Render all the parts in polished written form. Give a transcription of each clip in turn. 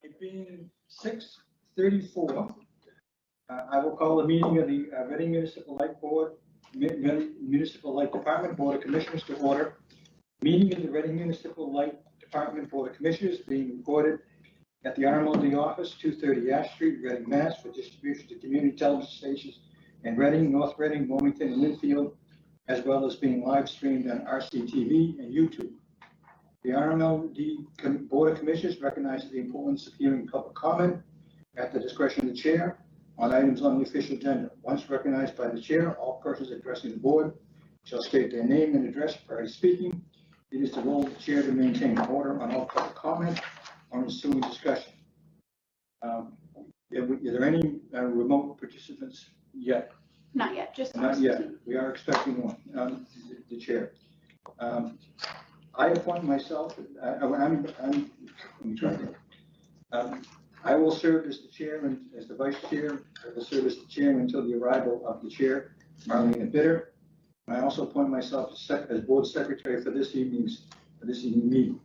It being 6:34, I will call the meeting of the Reading Municipal Light Board, Municipal Light Department Board of Commissioners to order. Meeting of the Reading Municipal Light Department Board of Commissioners being recorded at the RMLD office, 230 Ash Street, Reading, Mass. For distribution to community television stations in Reading, North Reading, Wilmington, and Linfield, as well as being live streamed on RCTV and YouTube. The RMLD Board of Commissioners recognizes the importance of hearing public comment at the discretion of the chair on items on the official agenda. Once recognized by the chair, all persons addressing the board shall state their name and address prior to speaking. It is the role of the chair to maintain order on all public comment or ensuing discussion. Are there any remote participants yet? Not yet, just not yet. We are expecting one. The chair. I appoint myself. I will serve as the chair and as the vice chair. I will serve as the chair until the arrival of the chair, Marlene Bitter. I also appoint myself as board secretary for this evening meeting.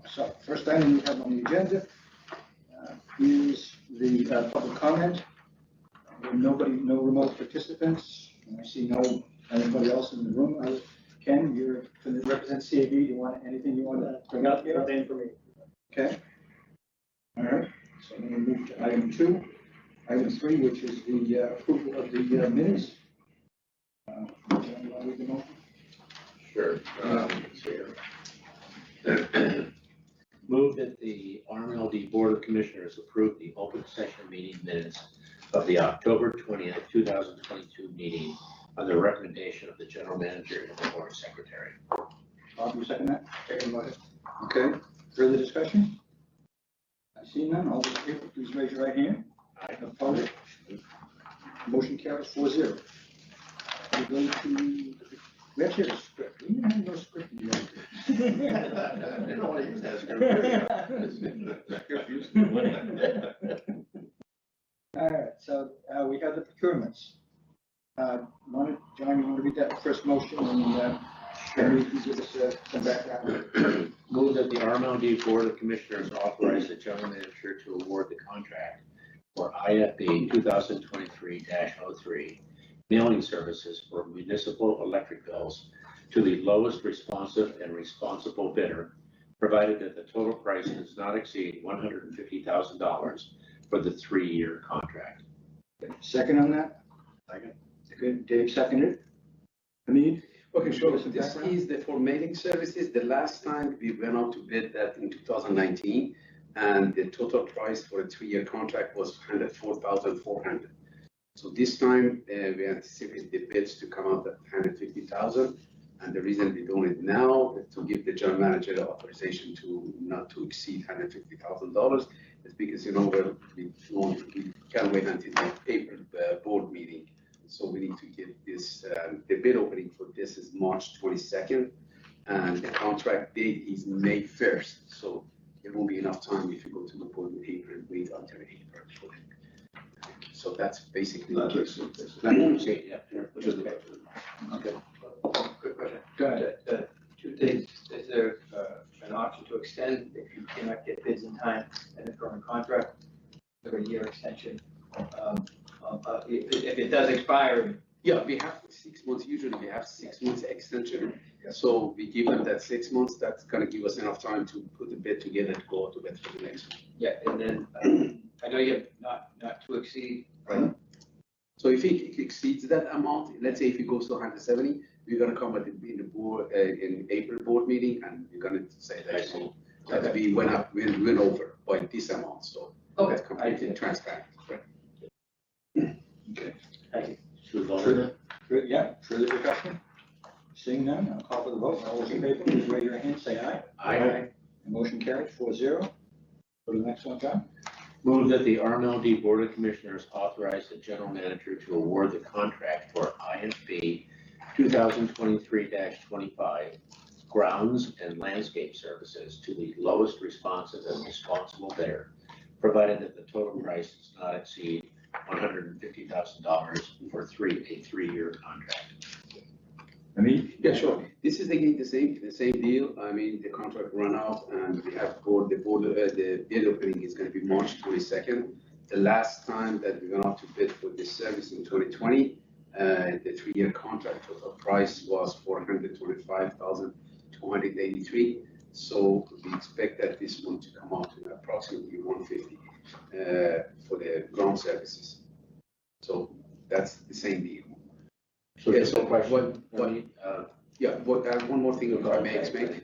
So, first item we have on the agenda is the public comment. No remote participants. I see no anybody else in the room. Ken, you're going to represent CAB. Do you want anything you want to bring up here? Nothing for me. Okay. All right. So I'm going to move to item 2. Item 3, which is the approval of the minutes. Sure. Move that the RMLD Board of Commissioners approve the open session meeting minutes of the October 20th, 2022 meeting on the recommendation of the general manager and the board secretary. Bob, you second that? Okay. Further discussion? I see none. All those in favor, please raise your right hand. Aye. Opposed? Motion carries 4-0. We actually have a script. We didn't have no script in the I don't want to use that script. All right, so we have the procurements. John, you want to read that first motion and you can give us some background? Move that the RMLD Board of Commissioners authorize the general manager to award the contract for IFB 2023-03 mailing services for municipal electric bills to the lowest responsive and responsible bidder, provided that the total price does not exceed $150,000 for the 3-year contract. Second on that? Second. Good. Dave seconded. Hamid? Okay, sure. This is for mailing services. The last time we went out to bid that in 2019, and the total price for a 3-year contract was $104,400. So this time we anticipate the bids to come out at $150,000, and the reason we're doing it now is to give the general manager the authorization to not to exceed $150,000. Is because we can't wait until the April board meeting. So we need to get this, the bid opening for this is March 22nd, and the contract date is May 1st. So there won't be enough time if you go to the board in April, wait until April for it. So that's basically the case. Okay. Quick question. Go ahead. 2 things. Is there an option to extend if you cannot get bids in time and the current contract? For a year extension? If it does expire. Yeah, we have 6 months. Usually we have 6 months extension. So we give them that 6 months. That's going to give us enough time to put the bid together and go to bid for the next one. Yeah, and then I know you have not to exceed. Right. So if it exceeds that amount, let's say if it goes to 170, we're going to come at in the board in April board meeting, and we're going to say that that we went over by this amount. So okay, that's completely transparent. Right. Okay. Thank you. Further discussion? Seeing none, I'll call for the vote. All those in favor, please raise your hand, say aye. Aye. The motion carries 4-0. Go to the next one, John. Move that the RMLD Board of Commissioners authorize the general manager to award the contract for IFB 2023-25 grounds and landscape services to the lowest responsive and responsible bidder, provided that the total price does not exceed $150,000 for a 3-year contract. Amit? Yeah, sure. This is again the same deal. I mean, the contract run out and we have the bid opening is gonna be March 22nd. The last time that we went out to bid for this service in 2020, the 3-year contract total price was $425,283. So we expect that this one to come out to approximately $150 for the ground services. So that's the same deal. So Yeah, just so a question. One more thing, if I may explain.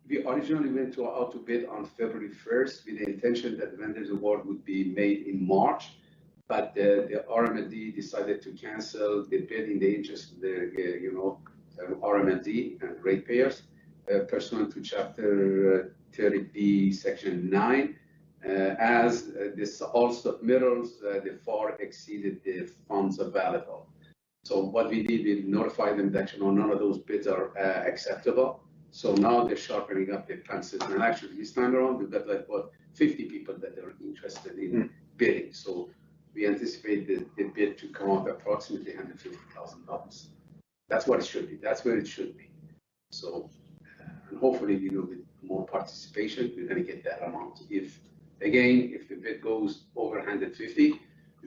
We originally went out to bid on February 1st with the intention that the vendor's award would be made in March. But the RMLD decided to cancel the bid in the interest of the, RMLD and ratepayers pursuant to Chapter 30B, Section 9. As this all submittals, they far exceeded the funds available. So what we did, we notified them that, none of those bids are acceptable. So now they're sharpening up their pencils. And actually, this time around, we've got like about 50 people that are interested in bidding. So we anticipate the bid to come out approximately $150,000. That's what it should be. That's where it should be. So, and hopefully, with more participation, we're going to get that amount. If the bid goes over 150,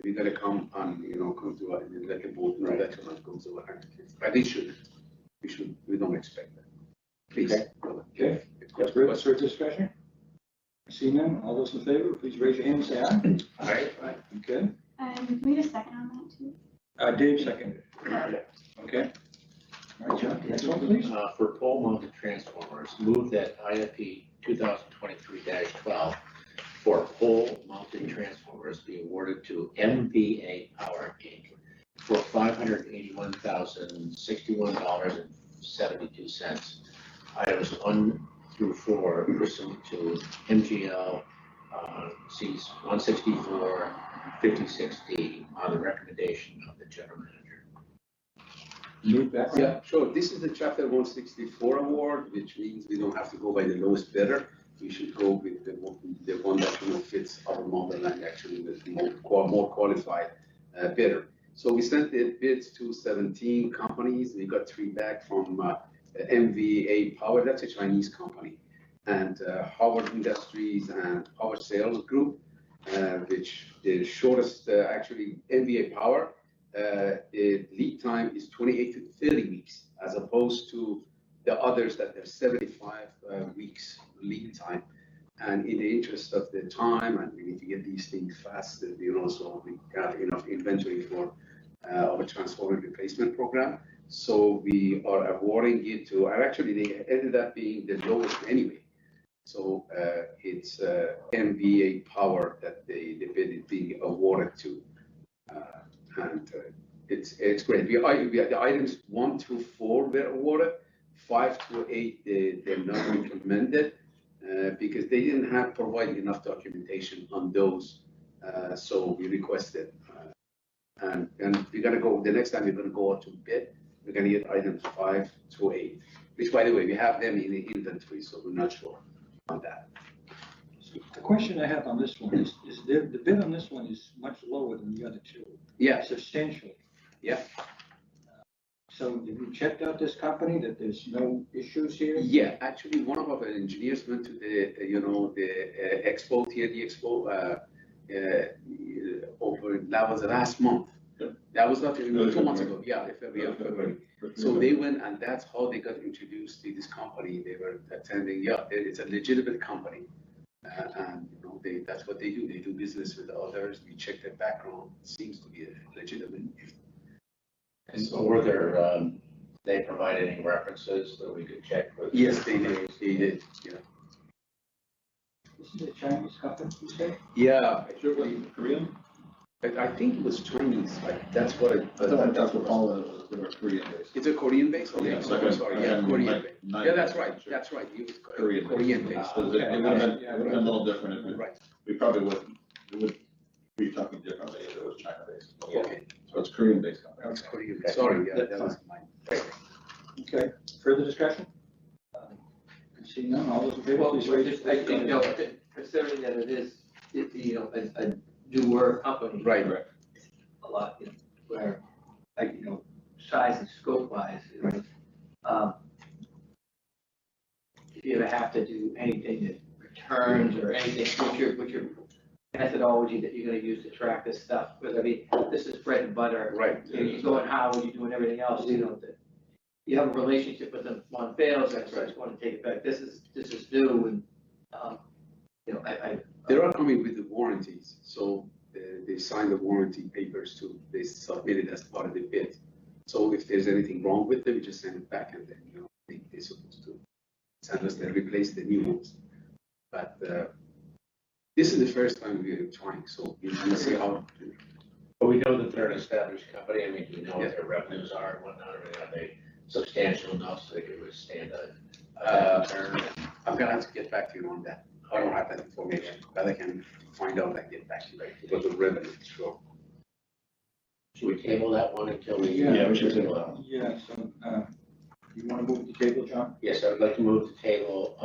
we're going to come on, come to like a board, that amount goes over 150. But it shouldn't. We don't expect that. Please. Okay. What's for discussion? See none, all those in favor, please raise your hand and say aye. Aye. Okay. Can we get a second on that too? Dave seconded. Okay. All right, John, next one, please. For pole-mounted transformers, move that IFP 2023-12 for pole-mounted transformers be awarded to MVA Power Inc. for $581,061.72. Items 1 through 4 pursuant to MGL Cs 164-56D on the recommendation of the general manager. Move back. Yeah, sure. This is the Chapter 164 award, which means we don't have to go by the lowest bidder. We should go with the one that fits our model and actually the more qualified bidder. So we sent the bids to 17 companies. We got 3 back from MVA Power, that's a Chinese company, and Howard Industries and Power Sales Group, which the shortest, actually MVA Power, the lead time is 28 to 30 weeks, as opposed to the others that have 75 weeks lead time. And in the interest of the time, and we need to get these things fast, so we have enough inventory for our transformer replacement program. So we are awarding it to, and actually they ended up being the lowest anyway. So it's MVA Power that the bid is being awarded to. And it's great. The items 1 through 4 were awarded, 5 to 8 they're not recommended because they didn't have provided enough documentation on those. So we requested, and we're gonna go the next time we're gonna go out to bid. We're gonna get items 5 to 8, which by the way we have them in the inventory, so we're not sure on that. The question I have on this one is the bid on this one is much lower than the other 2. Yeah. Substantially. Yeah. So have you checked out this company that there's no issues here? Yeah, actually, one of our engineers went to the expo, TRD expo, that was last month. Yep. That was not even 2 months ago. Yeah, February. So they went, and that's how they got introduced to this company. They were attending. Yeah, it's a legitimate company, and that's what they do. They do business with others. We check their background. It seems to be a legitimate. And so were there, they provided any references that we could check with? Yes, they did. Yeah. This is a Chinese company, you say? Yeah. Sure, was it Korean? I think it was Chinese. That's what it. I thought that's what all of it was. They were Korean based. It's a Korean based. Okay, Yeah, sorry. Yeah, Korean based. Yeah, that's right. Sure. That's right. It was Korean based. So it would have been a little different if Right. we probably would be talking differently if it was China based. Okay. So it's Korean based company. That's Korean. Sorry. Yeah, that was mine. Okay, further discussion? Seeing none, all those in favor, Well, please raise your I think, considering that it is, a newer company. Right. A lot, where, size and scope wise, if you ever have to do anything that returns or anything, what's your methodology that you're gonna use to track this stuff? Because I mean, this is bread and butter. Right. You know, you're going how you're doing everything else, you know, that you have a relationship with them, one fails, I just want to take it back. This is new and, you know, They are coming with the warranties, so they sign the warranty papers too. They submit it as part of the bid. So if there's anything wrong with them, we just send it back and then, you know, they're supposed to send us, they replace the new ones. But this is the first time we're trying, so we'll see how. But we know that they're an established company. I mean, we know what their revenues are and whatnot. I mean, are they substantial enough so they could withstand a turn? I'm gonna have to get back to you on that. I don't have that information, but I can find out and get back to you. But the revenue, sure. Should we table that one until we? Yeah, we should table that one. Yeah, so, you wanna move the table, John? Yes, I would like to move to table,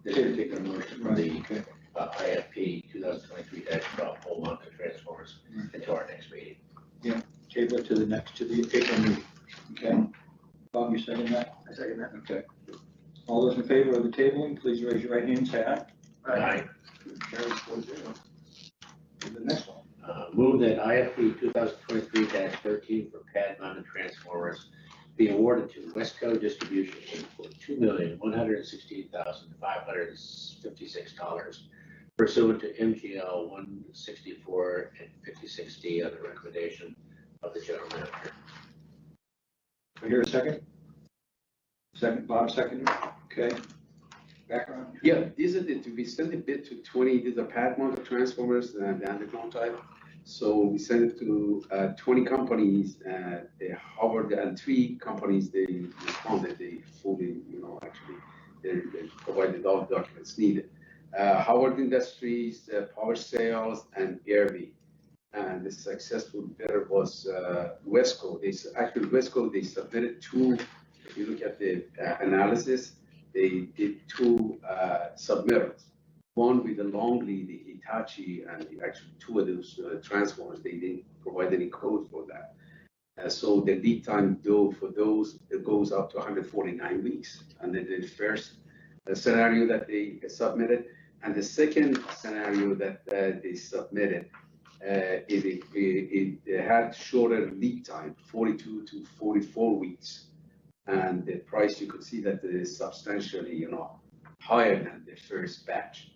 this particular motion for the Okay. IFP 2023-12 pole mounted transformers until our next meeting. Table it to the April meeting, okay? Bob, you second that? I second that. Okay. All those in favor of the tabling, please raise your right hand and say aye. Aye. Carries 4-0. And the next one. Move that IFP 2023-13 for pad mounted transformers be awarded to Westco Distribution Inc. for $2,116,556 pursuant to MGL 164 and 56D on the recommendation of the general manager. Do I hear a second? Second, Bob seconded, okay. Background? Yeah, these are we sent the bid to 20, these are pad mounted transformers, the underground type. So we sent it to 20 companies, Howard, and 3 companies, they responded, they fully, you know, actually, they provided all the documents needed. Howard Industries, Power Sales, and Airby. And the successful bidder was Wesco. Wesco, they submitted 2, if you look at the analysis, they did 2 submittals. One with the long lead, the Hitachi, and actually 2 of those transformers, they didn't provide any code for that. So the lead time though for those, it goes up to 149 weeks. And then the first scenario that they submitted, and the second scenario that they submitted, it had shorter lead time, 42 to 44 weeks. And the price, you could see that it is substantially, you know, higher than the first batch,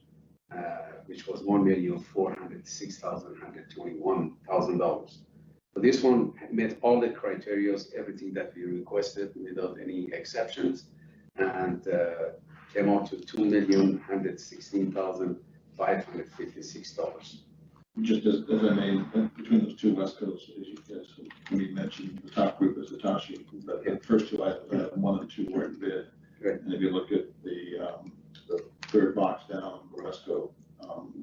which was $1,406,121,000. So this one met all the criteria, everything that we requested without any exceptions, and came out to $2,116,556. Just as I may, between those 2 West Coasts, as you guys, when you mentioned the top group is Hitachi, but the first 2 items, 1 and 2 were in bid. Right. And if you look at the 3rd box down, Wesco,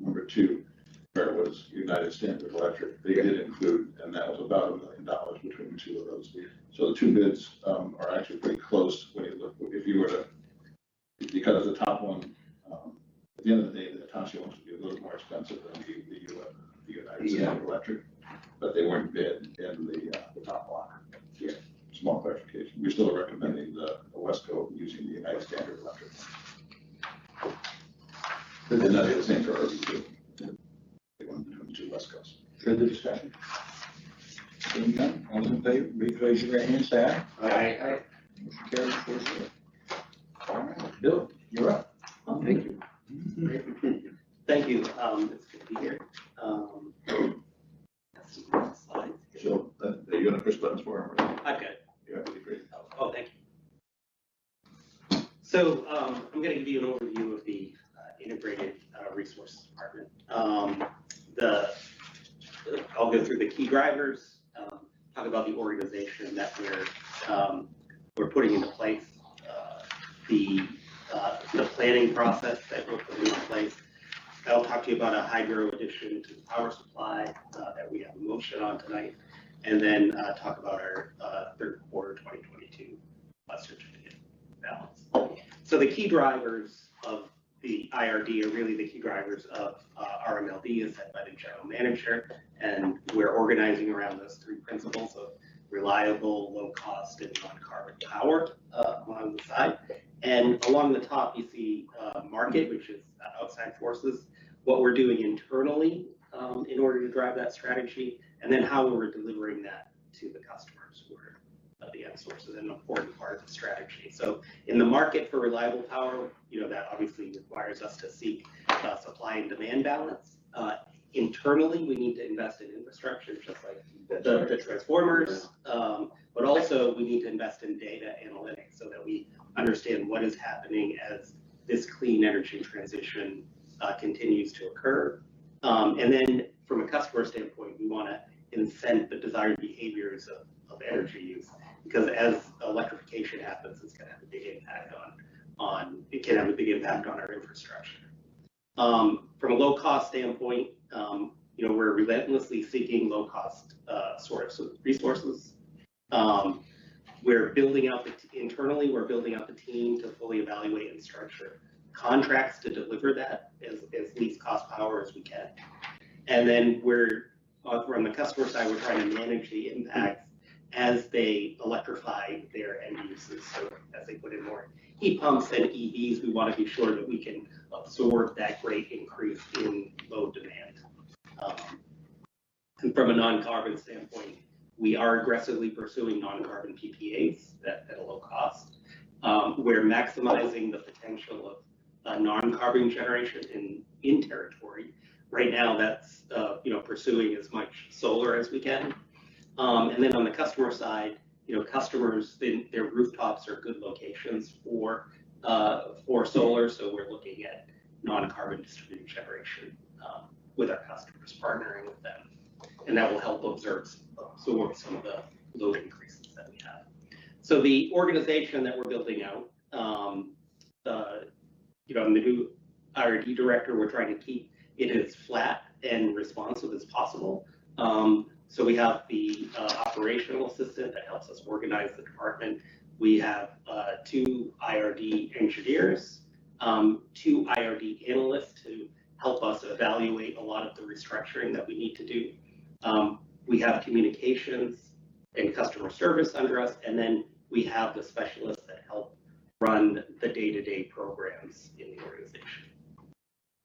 number 2, where it was United Standard Electric, they did include, and that was about $1 million between the 2 of those. So the 2 bids are actually pretty close when you look, if you were to, because the top one, at the end of the day, the Hitachi ones would be a little more expensive than the United Standard Electric, but they weren't bid in the top block. Yeah. Small clarification. We're still recommending the Wesco using the United Standard Electric. And that is the same for RCTV. They went between the 2 West Coasts. Further discussion? Seeing none, all those in favor, raise your right hand and say aye. Aye. Motion carries 4-0. All right, Bill, you're up. Thank you. Thank you. It's good to be here. Got some slides. So, are you going to push buttons for him? I've got it. Yeah, that'd be great. Oh, thank you. So I'm going to give you an overview of the Integrated Resources Department. I'll go through the key drivers, talk about the organization that we're putting into place, the planning process that we're putting in place. I'll talk to you about a hydro addition to the power supply that we have a motion on tonight, and then talk about our third quarter 2022 certificate balance. So the key drivers of the IRD are really the key drivers of RMLD, as set by the general manager, and we're organizing around those 3 principles of reliable, low cost, and non-carbon power along the side. And along the top, you see market, which is outside forces, what we're doing internally in order to drive that strategy, and then how we're delivering that to the customers who are the end source is an important part of the strategy. So in the market for reliable power, that obviously requires us to seek supply and demand balance. Internally, we need to invest in infrastructure, just like the transformers, but also we need to invest in data analytics so that we understand what is happening as this clean energy transition continues to occur. And then from a customer standpoint, we want to incent the desired behaviors of energy use, because as electrification happens, it's going to have a big impact it can have a big impact on our infrastructure. From a low cost standpoint, we're relentlessly seeking low cost source of resources. We're building out internally, we're building out the team to fully evaluate and structure contracts to deliver that as least cost power as we can. And then from the customer side, we're trying to manage the impacts as they electrify their end uses. So as they put in more heat pumps and EVs, we want to be sure that we can absorb that great increase in load demand. And from a non-carbon standpoint, we are aggressively pursuing non-carbon PPAs at a low cost. We're maximizing the potential of non-carbon generation in territory. Right now, that's pursuing as much solar as we can. And then on the customer side, customers, their rooftops are good locations for solar, so we're looking at non-carbon distributed generation with our customers, partnering with them, and that will help absorb some of the load increases that we have. So the organization that we're building out, I'm the new IRD director. We're trying to keep it as flat and responsive as possible. So we have the operational assistant that helps us organize the department. We have 2 IRD engineers, 2 IRD analysts to help us evaluate a lot of the restructuring that we need to do. We have communications and customer service under us, and then we have the specialists that help run the day-to-day programs in the organization.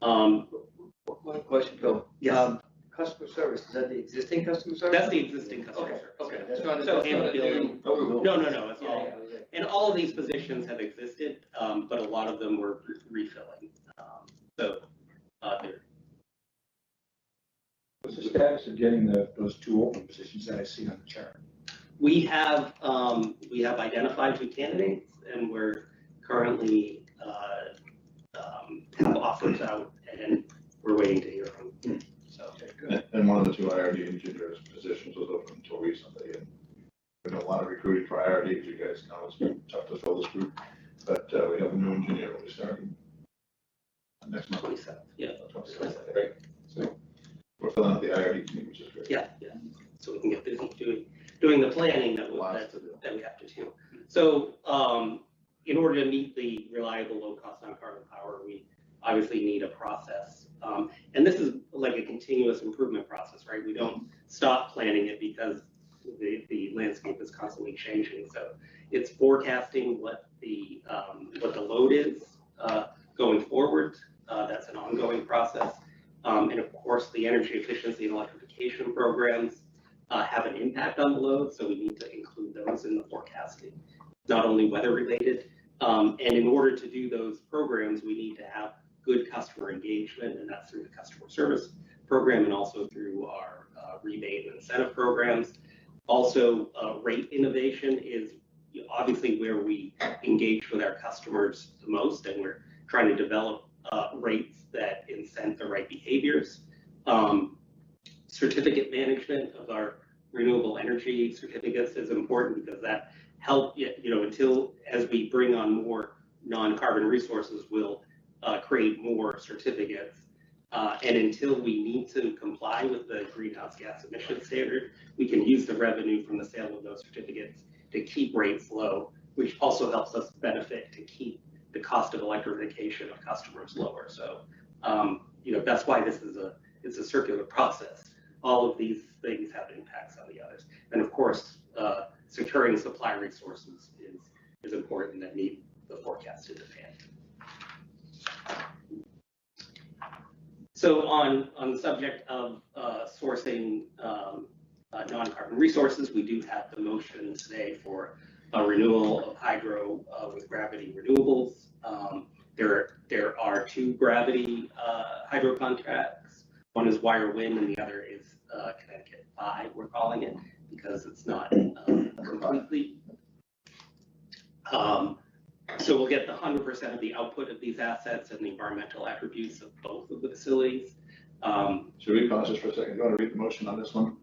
One question, Bill. Yes. Customer service, is that the existing customer service? That's the existing customer service. Okay. That's not So, a new. No, it's all. And all of these positions have existed, but a lot of them were refilling. What's the status of getting those 2 open positions that I see on the chart? We have identified 2 candidates, and we're currently have offers out, and we're waiting to hear from them. So, okay, good. And one of the 2 IRD engineers positions was open until recently, and we don't want to recruit for IRDs. You guys know it's been tough to fill this group, but we have a new engineer will be starting next month. 27th. Yeah. 27th. Great. So we're filling out the IRD team, which is great. Yeah. So we can get busy doing the planning that we have to do. So in order to meet the reliable, low-cost, non-carbon power, we obviously need a process. And this is like a continuous improvement process, right? We don't stop planning it because the landscape is constantly changing. So it's forecasting what the load is going forward. That's an ongoing process. And of course, the energy efficiency and electrification programs have an impact on the load, so we need to include those in the forecasting, not only weather related. And in order to do those programs, we need to have good customer engagement, and that's through the customer service program and also through our rebate and incentive programs. Also, rate innovation is obviously where we engage with our customers the most, and we're trying to develop rates that incent the right behaviors. Certificate management of our renewable energy certificates is important because that help, until as we bring on more non-carbon resources, we'll create more certificates. And until we need to comply with the greenhouse gas emission standard, we can use the revenue from the sale of those certificates to keep rates low, which also helps us benefit to keep the cost of electrification of customers lower. So, that's why it's a circular process. All of these things have impacts on the others. And of course, securing supply resources is important and meet the forecasted demand. So on the subject of sourcing non-carbon resources, we do have the motion today for a renewal of hydro with gravity renewables. There are two gravity hydro contracts. One is Wire Wind and the other is Connecticut 5, we're calling it, because it's not completely. So we'll get the 100% of the output of these assets and the environmental attributes of both of the facilities. Should we pause just for a second? You want to read the motion on this one?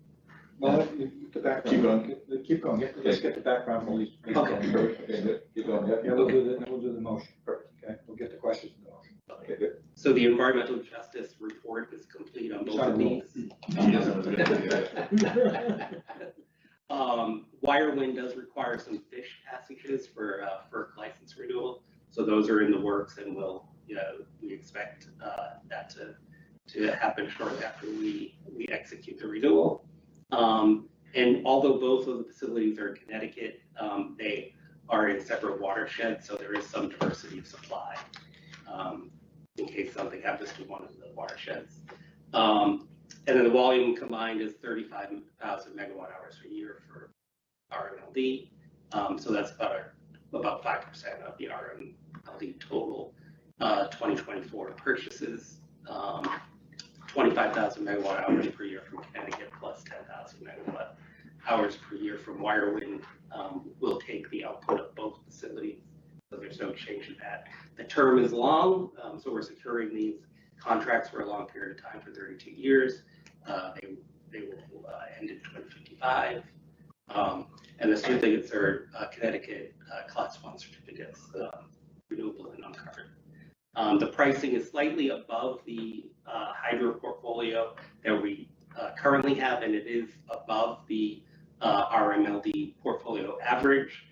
Well, the background. Keep going. Let's get the background from these. Okay, good. Keep going. Yeah, we'll do the motion. Perfect. Okay, we'll get the questions in the motion. Okay, good. So the environmental justice report is complete on both of these. Wire Wind does require some fish passages for license renewal, so those are in the works, and we expect that to happen shortly after we execute the renewal. And although both of the facilities are in Connecticut, they are in separate watersheds, so there is some diversity of supply in case something happens to one of the watersheds. And then the volume combined is 35,000 megawatt hours a year for RMLD. So that's about 5% of the RMLD total 2024 purchases. 25,000 megawatt hours per year from Connecticut plus 10,000 megawatt hours per year from Wire Wind will take the output of both facilities. So there's no change in that. The term is long, so we're securing these contracts for a long period of time for 32 years. They will end in 2055. And the certificates are Connecticut Class 1 certificates, renewable and non-carbon. The pricing is slightly above the hydro portfolio that we currently have, and it is above the RMLD portfolio average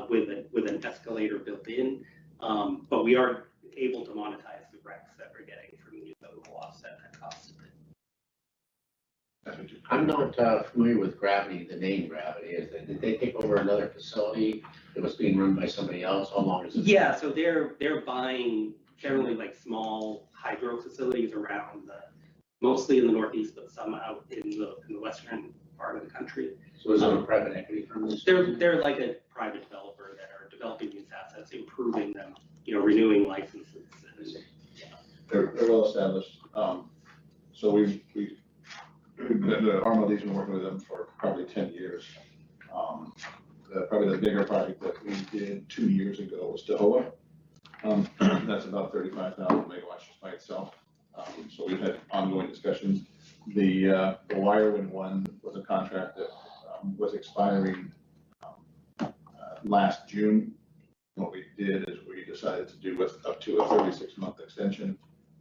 with an escalator built in. But we are able to monetize the RECs that we're getting from these that will offset that cost. I'm not familiar with Gravity, the name Gravity. Did they take over another facility that was being run by somebody else? How long is it? Yeah, so they're buying generally like small hydro facilities around mostly in the Northeast, but some out in the western part of the country. So is it a private equity firm? They're like a private developer that are developing these assets, improving them, renewing licenses. They're well established. So the RMLD's been working with them for probably 10 years. Probably the bigger project that we did 2 years ago was Tahoe. That's about 35,000 megawatts just by itself. So we've had ongoing discussions. The Wirewind one was a contract that was expiring last June. What we did is we decided to do with up to a 36-month extension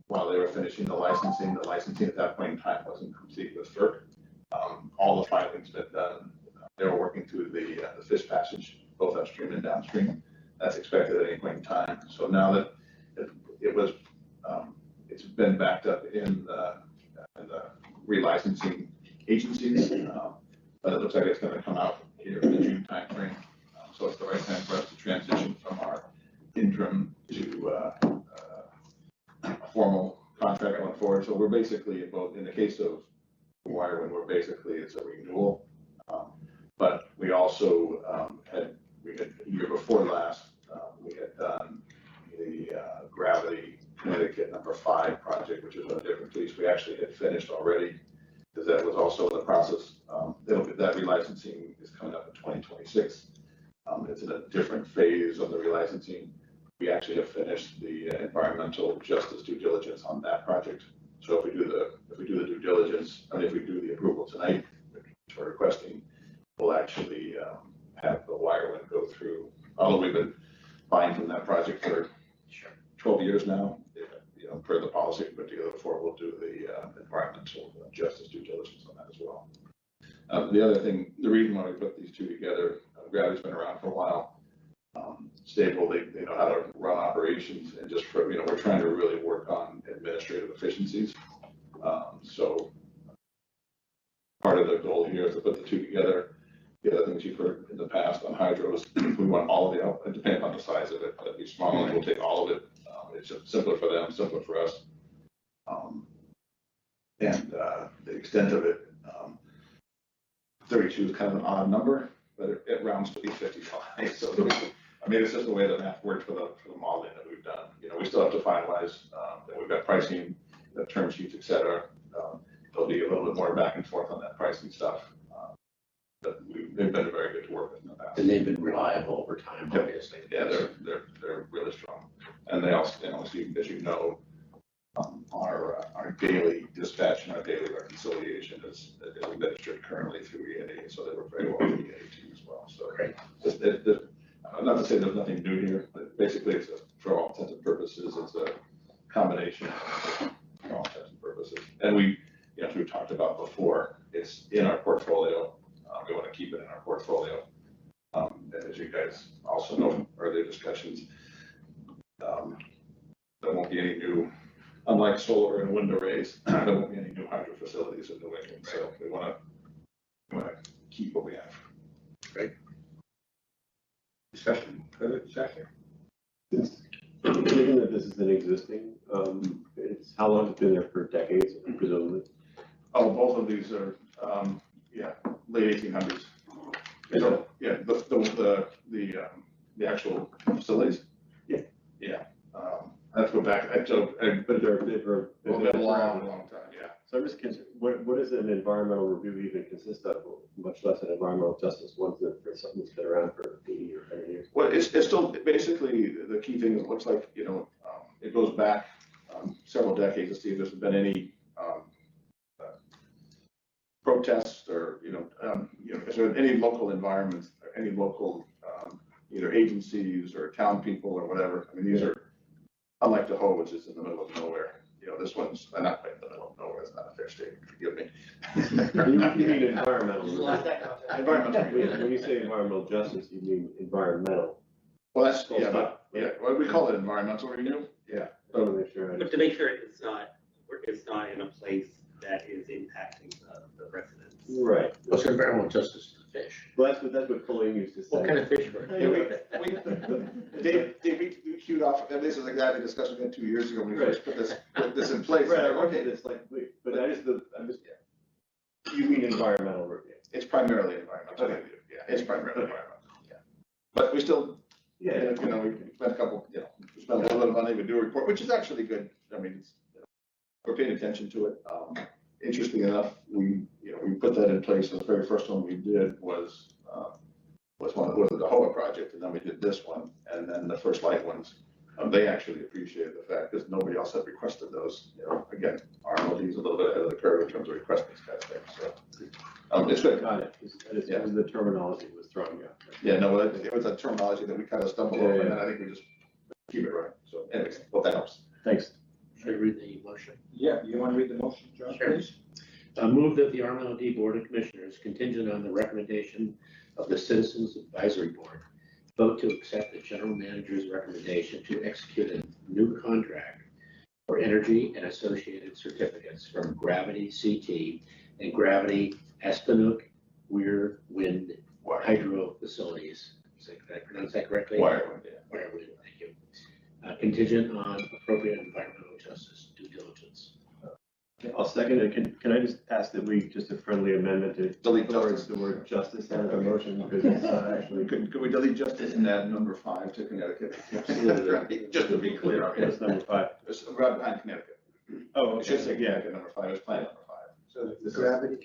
while they were finishing the licensing. The licensing at that point in time wasn't complete with FERC. All the filings been done. They were working through the fish passage, both upstream and downstream. That's expected at any point in time. So now that it's been backed up in the relicensing agencies, but it looks like it's going to come out here in the June timeframe. So it's the right time for us to transition from our interim to a formal contract going forward. So we're basically in the case of Wirewind, it's a renewal. But we also had a year before last, we had done the Gravity Connecticut number 5 project, which is on a different piece. We actually had finished already because that was also in the process. That relicensing is coming up in 2026. It's in a different phase of the relicensing. We actually have finished the environmental justice due diligence on that project. So if we do the due diligence, if we do the approval tonight, which we're requesting, we'll actually have the Wirewind go through. Although we've been buying from that project for 12 years now, per the policy we put together before, we'll do the environmental justice due diligence on that as well. The other thing, the reason why we put these two together, Gravity's been around for a while, stable, they know how to run operations, and just for, we're trying to really work on administrative efficiencies. So part of the goal here is to put the two together. The other things you've heard hydros. We want all of the output, depending on the size of it, but if it's small, we'll take all of it. It's just simpler for them, simpler for us. And the extent of it, 32 is kind of an odd number, but it rounds to be 55. So, I mean, it's just the way the math works for the modeling that we've done. You know, we still have to finalize, that we've got pricing, the term sheets, et cetera. There'll be a little bit more back and forth on that pricing stuff. But they've been very good to work with in the past. And they've been reliable over time, obviously. Yeah, they're really strong. And they also, as you know, our daily dispatch and our daily reconciliation is administered currently through ENA, so they work very well with the ENA team as well. So Great. Not to say there's nothing new here, but basically for all intents and purposes, it's a combination for all intents and purposes. And we, as we've talked about before, it's in our portfolio. We want to keep it in our portfolio. And as you guys also know from earlier discussions, there won't be any new, unlike solar and wind arrays, there won't be any new hydro facilities in New England. So we want to keep what we have. Great. Discussion, further discussion? Given that this is an existing, it's how long it's been there for decades, presumably. Oh, both of these are, late 1800s. So, yeah, the actual facilities. Yeah. Yeah. I have to go back. But they're A long time. Yeah. So I'm just concerned, what does an environmental review even consist of, much less an environmental justice one for something that's been around for 80 or 100 years? Well, it's still basically the key thing is it looks like, it goes back several decades to see if there's been any protests or, is there any local environments, or any local either agencies or town people or whatever. I mean, these are, unlike the Tahoe, which is in the middle of nowhere. This one's not quite in the middle of nowhere. It's not a fair statement, forgive me. You mean environmental. Environmental. When you say environmental justice, you mean environmental. Well, that's, well, we call it environmental review. Yeah. I want to make sure. But to make sure it's not in a place that is impacting the residents. Right. What's environmental justice to the fish? Well, that's what Colleen used to say. What kind of fish were Dave, we queued off, and this is exactly the discussion we had 2 years ago when we first put this in place. Right, I looked at this but you mean environmental review? It's primarily environmental review. Yeah, it's primarily environmental. Yeah. But we still, we spent a couple, we spent a little bit of money, we do a report, which is actually good. I mean, we're paying attention to it. Interesting enough, we put that in place. The very first one we did was the Tahoe project, and then we did this one, and then the First Light ones. They actually appreciated the fact because nobody else had requested those. Again, RMLD is a little bit ahead of the curve in terms of requesting these kind of things. So it's good. Got it. The terminology was throwing you. Yeah, no, it was a terminology that we kind of stumbled over, and then I think we just keep it right. So, anyways, hope that helps. Thanks. Should I read the motion? Yeah, you want to read the motion, John, Sure. please? Move that the RMLD Board of Commissioners, contingent on the recommendation of the Citizens Advisory Board, vote to accept the General Manager's recommendation to execute a new contract for energy and associated certificates from Gravity CT and Gravity Espanook Weir Wind Hydro Facilities. Did I pronounce that correctly? Wirewind, yeah. Wirewind, thank you. Contingent on appropriate environmental justice due diligence. I'll second it. Can I just ask that we just a friendly amendment to Delete the word justice out of the motion because it's actually. Could we delete justice and add number 5 to Connecticut? Just to be clear. Okay. That's number 5. It's right behind Connecticut. Oh, It should say yeah. Connecticut number 5. It's planned number 5. So the gravity.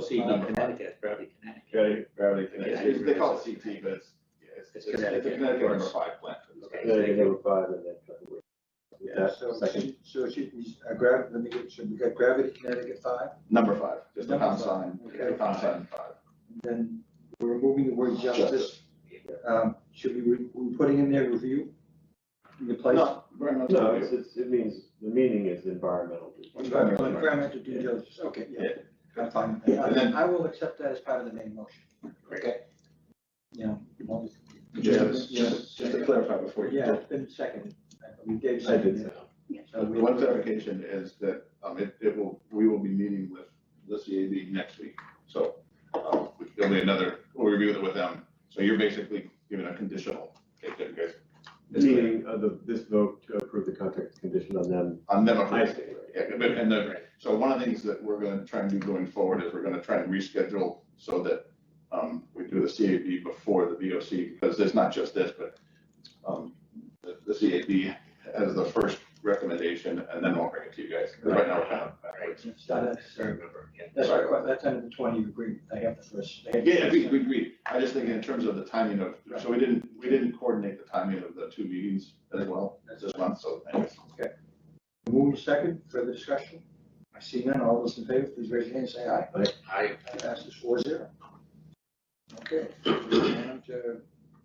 See, Connecticut, Gravity, Connecticut. Gravity. They call it CT, but it's Connecticut. It's Connecticut number 5 plant. Connecticut number 5 and then. Yeah, so we got Gravity Connecticut 5, Number 5, just the pound Number sign. five. Okay. The pound sign 5. and then we're removing the word justice. Should we putting in there review? In the place? No, very much. No, it means, the meaning is environmental. Environmental due diligence, okay, yeah, I'm fine with that. And then- I will accept that as part of the main motion, okay? Just to clarify before you. Yeah, it's been seconded. We gave I did second. so. So we- One clarification is that we will be meeting with the CAB next week. So there'll be we'll review it with them. So you're basically giving a conditional, okay, good, guys. Meaning, this vote to approve the contract condition on them. On them, I okay. see, Yeah, so one of the things that we're gonna try and do going forward is we're gonna try and reschedule so that, we do the CAB before the VOC, because there's not just this, but, the CAB has the first recommendation, and then we'll bring it to you guys. 'Cause right now, we're kind of backwards. It's not necessary. Remember, yeah. That's right, that's under the 20, you agree, they have the first. they have- Yeah, we agree. I just think in terms of the timing of, so we didn't coordinate the timing of the two meetings as well as this one, so anyways. Move second, further discussion? I see none, all those in favor, please raise your hand and say aye. I, Passes 4-0. Okay. And,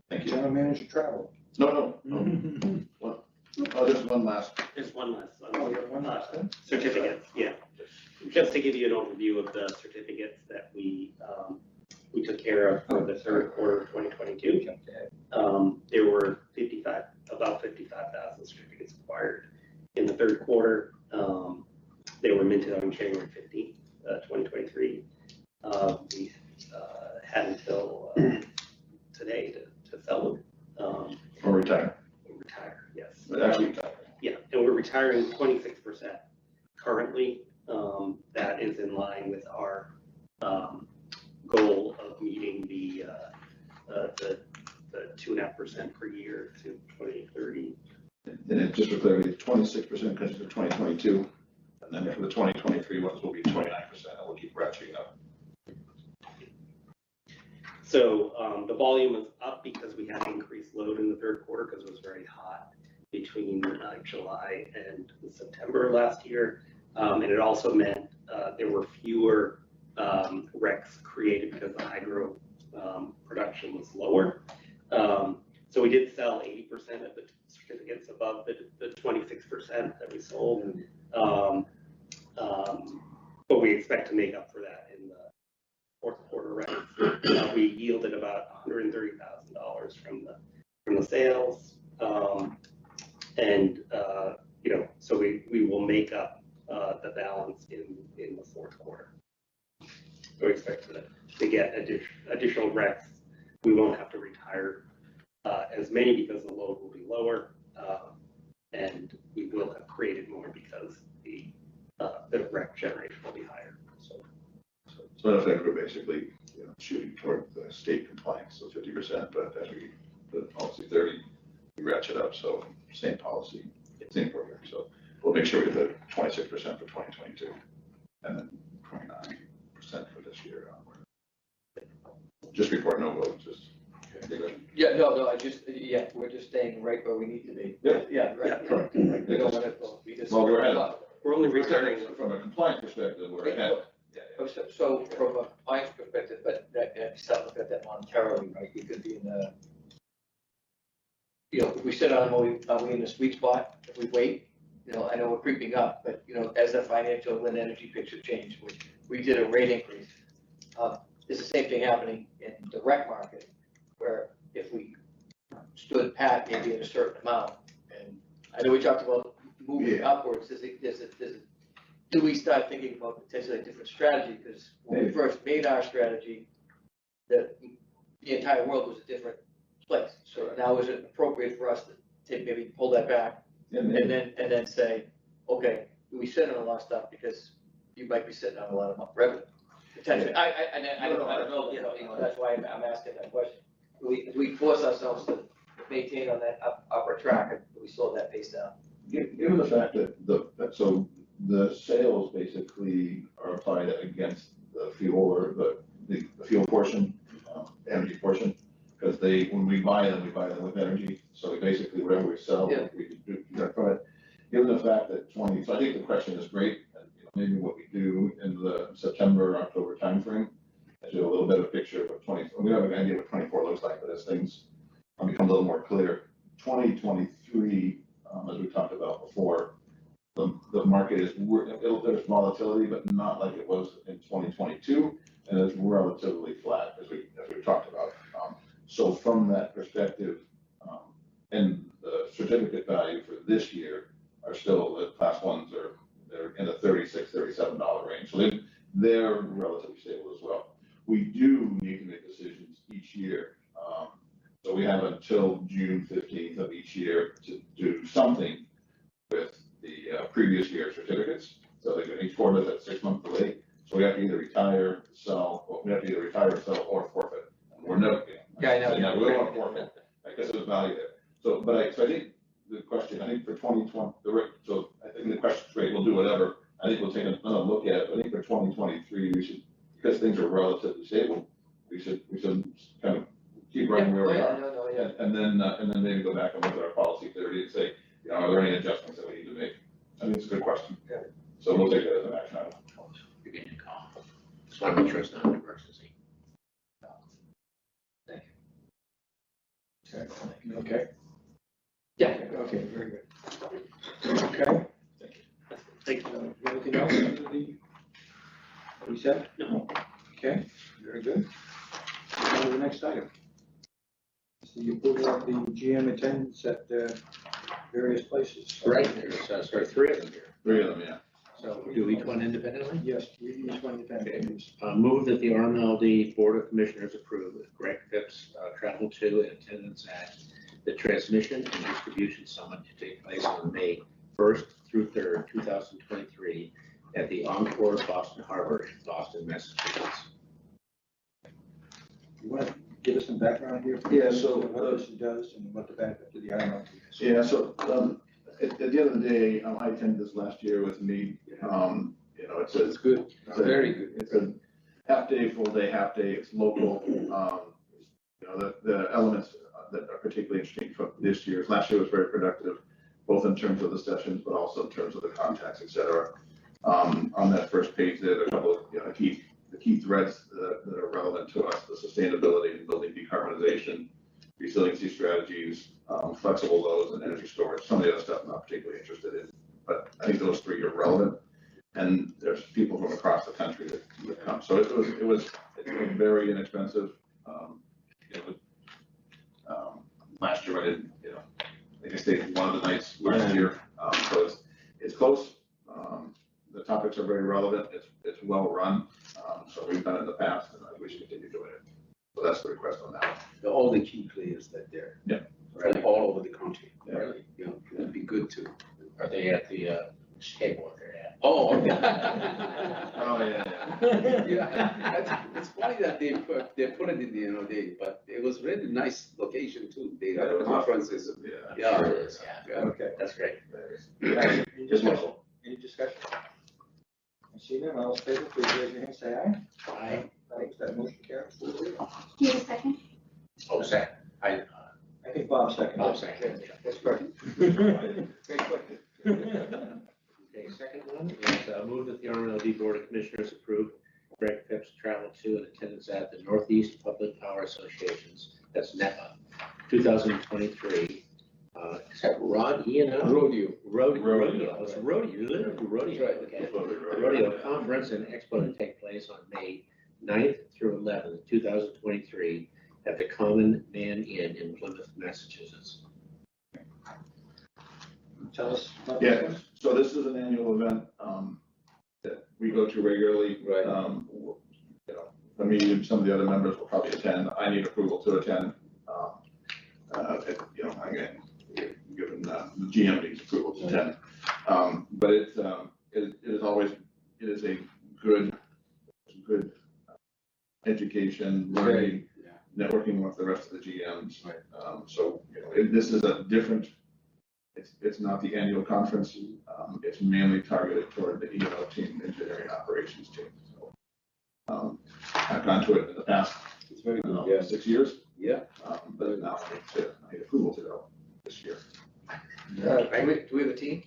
Thank you. General manager travel. No. Oh, there's one last. There's one last, Oh, you got one last thing? certificates, yeah. Just to give you an overview of the certificates that we took care of for the third quarter of 2022. There were about 55,000 certificates acquired in the third quarter. They were minted on January 15th, 2023. We had until today to sell them. Or retire. Retire, yes. But actually retire. Yeah, and we're retiring 26% currently. That is in line with our goal of meeting the 2.5% per year to 2030. And then just for clarity, 26% because of 2022, and then for the 2023 ones will be 29%, and we'll keep ratcheting up. So the volume is up because we had increased load in the third quarter because it was very hot between July and September last year. And it also meant there were fewer RECs created because the hydro production was lower. So we did sell 80% of the certificates above the 26% that we sold. But we expect to make up for that in the fourth quarter RECs. We yielded about $130,000 from the sales. So we will make up the balance in the fourth quarter. So we expect to get additional RECs. We won't have to retire as many because the load will be lower, and we will have created more because the REC generation will be higher. So in effect, we're basically shooting toward the state compliance, so 50%, but as we put in policy 30, we ratchet up, so same policy, same program. So we'll make sure we hit 26% for 2022, and then 29% for this year. Just report no vote, just. Yeah, no, we're just staying right where we need to be. Yeah. Right. Correct. We don't want to, Well, we're ahead. We're only returning. From a compliance perspective, we're ahead. So from a compliance perspective, but start looking at that monetarily, right? We could be in the, if we sit on, are we in the sweet spot? If we wait, I know we're creeping up, but as the financial and energy picture change, which we did a rate increase, there's the same thing happening in the rec market, where if we stood pat maybe at a certain amount, and I know we talked about moving upwards, do we start thinking about potentially a different strategy? Because when we first made our strategy, the entire world was a different place. So now is it appropriate for us to maybe pull that back and then say, okay, we sit on a lot of stuff because you might be sitting on a lot of revenue potentially. I don't know. That's why I'm asking that question. Do we force ourselves to maintain on that upper track, and do we slow that pace down? Given the fact that the sales basically are applied against the fuel or the fuel portion, energy portion, because when we buy them with energy. So we basically, whatever we sell, we deduct from it. Given the fact that so I think the question is great. And, maybe what we do in the September, October timeframe, as you have a little bit of a picture of 20. We have an idea what 24 looks like, but as things become a little more clear, 2023, as we talked about before, the market is, there's volatility, but not like it was in 2022, and it's relatively flat as we talked about. So from that perspective, and the certificate value for this year are still, the class ones they're in the $36, $37 range. So they're relatively stable as well. We do need to make decisions each year So we have until June 15th of each year to do something with the previous year's certificates. So they can each quarter that 6-month delay. So we have to either retire, sell, or we have to either retire, sell, or forfeit. And we're never, Yeah, I know. Yeah, we don't want to forfeit. I guess there's value there. So, but I think the question, I think for 2020, so I think the question's great, we'll do whatever. I think we'll take another look at it. I think for 2023, we should, because things are relatively stable, we should kind of keep running where we are. And then maybe go back and look at our policy clarity and say, you know, are there any adjustments that we need to make? I think it's a good question. Yeah. So we'll take that as an action item. You're getting a call. Just want to make sure it's not an emergency. Okay. Yeah. Okay, very good. Okay. Thank you. Anything else under the, what we said? No. Okay, very good. On to the next item. It's the approval of the GM attendance at various places. Right, there's, sorry, 3 of them here. 3 of them, yeah. So we'll do each one independently. Yes, each one depends. please. Move that the RMLD Board of Commissioners approve Greg Phipps travel to and attendance at the Transmission and Distribution Summit to take place on May 1st through 3rd, 2023 at the Encore Boston Harbor in Boston, Massachusetts. You want to give us some background here? Yeah, so- What this does and what the benefit to the RMLD is. Yeah, so, at the end of the day, I attended this last year with me. You know, it's good. Very good. It's a half day, full day, half day. It's local. You know, the elements that are particularly interesting from this year, last year was very productive, both in terms of the sessions, but also in terms of the contacts, et cetera. On that first page, there are a couple of, you know, the key threads that are relevant to us: the sustainability and building decarbonization, resiliency strategies, flexible loads, and energy storage. Some of the other stuff I'm not particularly interested in, but I think those 3 are relevant. And there's people from across the country that come. So it was very inexpensive. Last year I didn't, you know, I think I stayed one of the nights last year. So it's close. The topics are very relevant. It's well run. So we've done it in the past, and we should continue doing it. So that's the request on that. All the key players that there. Yeah. From all over the country. Yeah. Really? You know, it'd be good to. Are they at the skateboard they're at? Oh, okay. Oh, yeah. Yeah, it's funny that they put it in the, you know, but it was really nice location too. They Yeah, it had was conferences. Yeah. Yeah. Sure it is, yeah. Okay. That's great. Any discussion? Any discussion? I see none. All in favor, please raise your hand. Say aye. Aye. Thanks. That motion carries. Need a second? Oh, second. I think Bob seconded. Bob seconded, yeah. That's correct. Very quick. Okay, second one is move that the RMLD Board of Commissioners approve Greg Phipps travel to and attendance at the Northeast Public Power Associations, that's NEPA, 2023. Is that rodeo? Rodeo. Rodeo. It's rodeo. Literally rodeo. That's right. Okay. Rodeo conference and expo to take place on May 9th through 11th, 2023 at the Common Man Inn in Plymouth, Massachusetts. Tell us about Yeah, this one. so this is an annual event that we go to regularly. Right. You know, for me and some of the other members will probably attend. I need approval to attend. You know, again, given the GM needs approval to attend. But it is always, it is a good education, learning, networking with the rest of the GMs. Right. So, you know, this is a different, it's not the annual conference. It's mainly targeted toward the E&O team, engineering operations team. So, I've gone to it in the past, It's very good. 6 years. Yeah. But now I need approval to go this year. Do we have a team?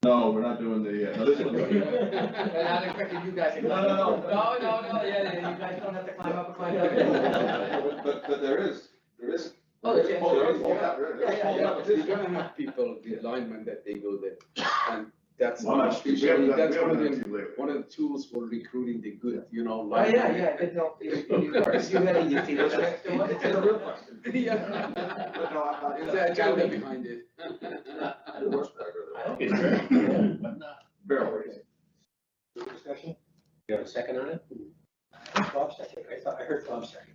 No, we're not doing the, no, this is. I'm not expecting you guys to climb up. No, yeah, you guys don't have to climb up and climb up. But there is. Oh, there is. You're gonna have people, the linemen that they go there, and that's We haven't done that's that one too lately. of the tools for recruiting the good, you know. Oh, linemen. yeah, I didn't know. If you had a team. It's a real question. Yeah. But no, I'm not. It's the agenda behind it. I do horseback I or think it's very good, but not. barrel racing. Discussion? You have a second on it? Bob second. I heard Bob second.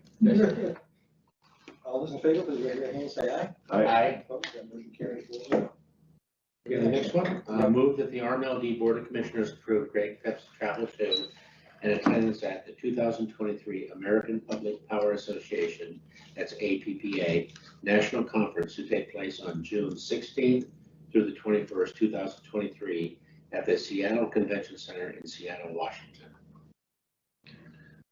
say aye. Aye. Opposed, that motion carries 4-0. Okay, the next one, move that the RMLD Board of Commissioners approve Greg Phipps' travel to and attendance at the 2023 American Public Power Association, that's APPA, National Conference to take place on June 16th through the 21st, 2023 at the Seattle Convention Center in Seattle, Washington.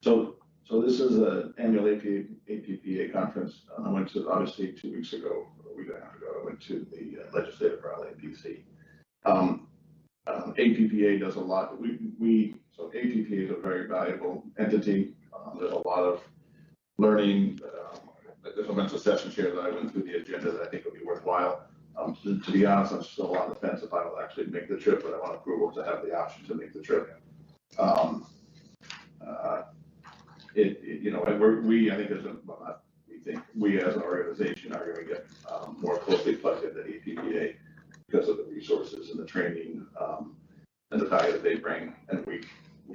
So this is an annual APPA conference. I went to, obviously, 2 weeks ago, a week and a half ago, I went to the legislative rally in DC. APPA does a lot. So APPA is a very valuable entity. There's a lot of learning. There's a bunch of sessions here that I went through the agenda that I think will be worthwhile. To be honest, I'm still on the fence if I will actually make the trip, but I want approval to have the option to make the trip. I think we as an organization are going to get more closely plugged into APPA because of the resources and the training and the value that they bring. And we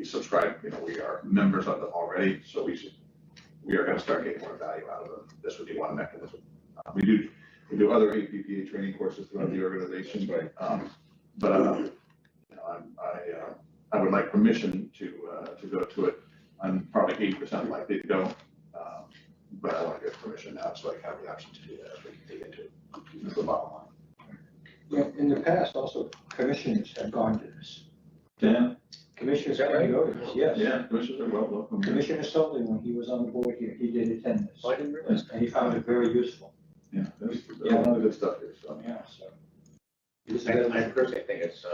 subscribe, we are members of them already, so we are going to start getting more value out of them. This would be one mechanism. We do other APPA training courses throughout the organization, but I would like permission to go to it. I'm probably 80% likely to go, but I want to get permission now so I can have the option to do that if we can dig into it. That's the bottom line. Yeah, in the past, also, commissioners have gone to this. Dan? Commissioners Is that can right? go to this, yes. Yeah, commissioners are welcome. Commissioner Sullivan, when he was on the board here, he did attend this. Oh, I didn't realize that. And he found it very useful. Yeah, there's a lot of good stuff here, so. Yeah, so. I personally think it's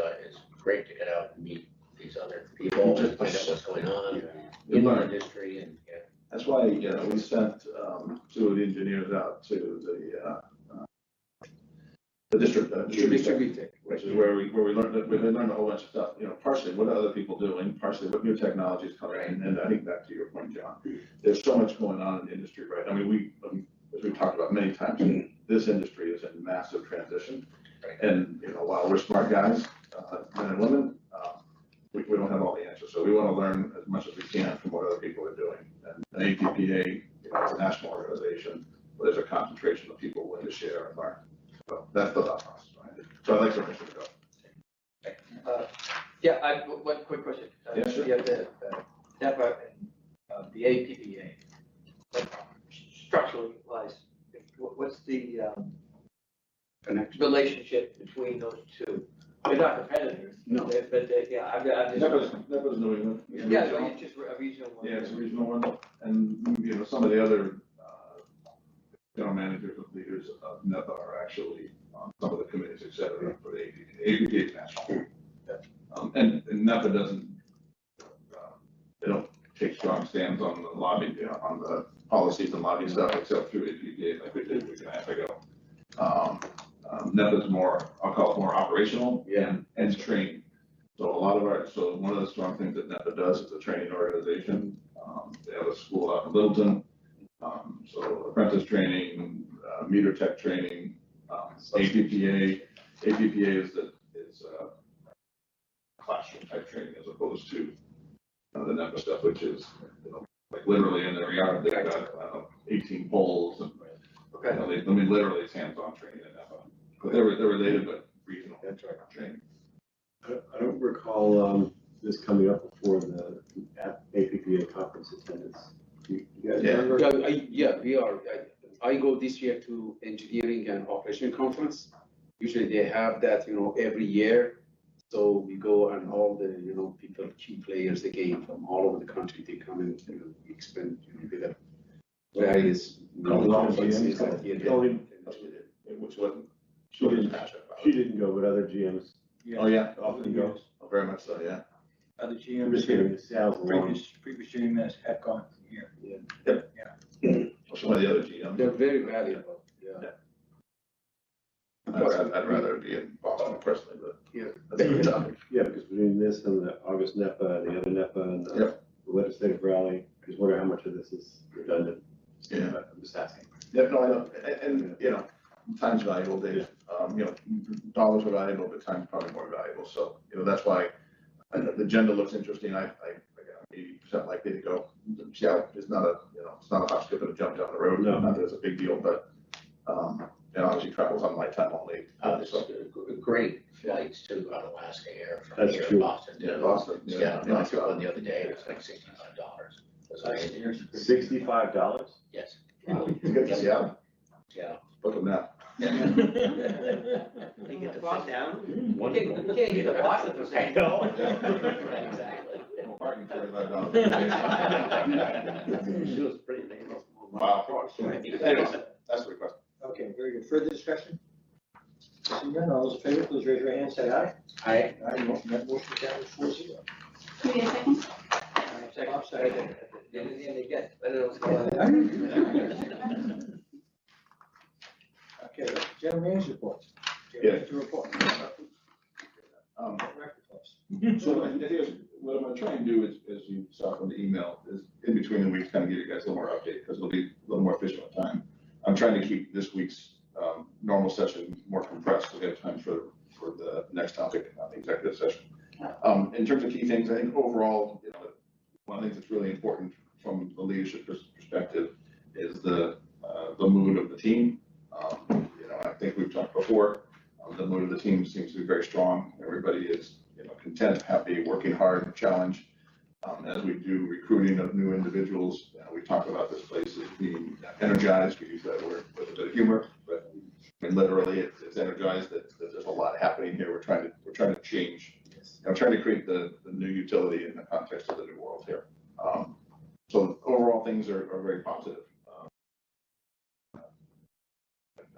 great to get out and meet these other people, and find out what's going on in our industry, and That's why, we sent 2 of the engineers out to the district which is where we learned that we learned a whole bunch of stuff. Partially what are other people doing, partially what new technology is coming in, and I think back to your point, John. There's so much going on in the industry, right? I mean, as we've talked about many times, this industry is in massive transition, and while we're smart guys, men and women, we don't have all the answers. So we want to learn as much as we can from what other people are doing. And APPA, it's a national organization, but there's a concentration of people willing to share and learn. So that's the thought process, right? So I'd like permission to go. One quick question. Yeah, sure. Yeah, the NEPA and the APPA, structurally wise, what's the relationship between those two? They're not competitors. No. But I'm just. NEPA's New England. Yeah, so it's just a regional one. Yeah, it's a regional one. And, some of the other general managers and leaders of NEPA are actually on some of the committees, et cetera, for the APPA. APPA is national. And NEPA doesn't, they don't take strong stands on the lobby, on the policies and lobby stuff, except through APPA, like we did a week and a half ago. NEPA is more, I'll call it more operational and training. So one of the strong things that NEPA does is a training organization. They have a school out in Littleton. So apprentice training, meter tech training, APPA is classroom type training as opposed to the NEPA stuff, which is like literally in their yard. They've got 18 poles and literally it's hands-on training in NEPA. But they're related but regional training. I don't recall this coming up before the APPA conference attendance. You guys remember? We are. I go this year to engineering and operation conference. Usually they have that, every year. So we go and all the, people, key players again from all over the country, they come and expand, with the various. Which wasn't. She didn't go, but other GMs. Oh, yeah. Often go. Oh, very much so, yeah. Other I'm just GMs getting here, the sales along. previous GMs have gone from here. Some of the other GMs. They're very valuable, I'd rather be in Boston personally, but that's a good topic. Yeah, because between this and the August NEPA and the other NEPA and the legislative rally, I just wonder how much of this is redundant. Yeah. I'm just asking. Yeah, no, I know. And time's valuable, Dave. Dollars are valuable, but time's probably more valuable. So, that's why the agenda looks interesting. I'm 80% likely to go. Seattle is not a, it's not a hop, skip, and a jump down the road. No. Not that it's a big deal, but And obviously travels on nighttime only. It's great flights too on Alaska Air from That's here to true. Boston. Yeah, Boston. Yeah, no, I took one the other day, it was like $65. Was it? $65? Yes. Good to see you. Yeah. Look at that. You get to sit down. You can't get the Boston for saying no. Exactly. Parking $45. She was pretty famous. Wow. That's the request. Okay, very good. Further discussion? Seeing none, all those in favor, please raise your hand, say aye. Aye. Aye, motion carries 4-0. Do we get a second? Bob, second. And again, I don't know what's going on. Okay, general manager's report. Yeah. To report. So I guess what I'm gonna try and do is, as you saw from the email, is in between the weeks, kind of give you guys a little more update, because it'll be a little more efficient with time. I'm trying to keep this week's normal session more compressed, so we have time for the next topic, the executive session. In terms of key things, I think overall, one of the things that's really important from the leadership perspective is the mood of the team. I think we've talked before, the mood of the team seems to be very strong. Everybody is, content, happy, working hard, challenged. As we do recruiting of new individuals, we talk about this place as being energized. We use that word with a bit of humor, but I mean, literally it's energized that there's a lot happening here. We're trying to change, trying to create the new utility in the context of the new world here. So overall things are very positive.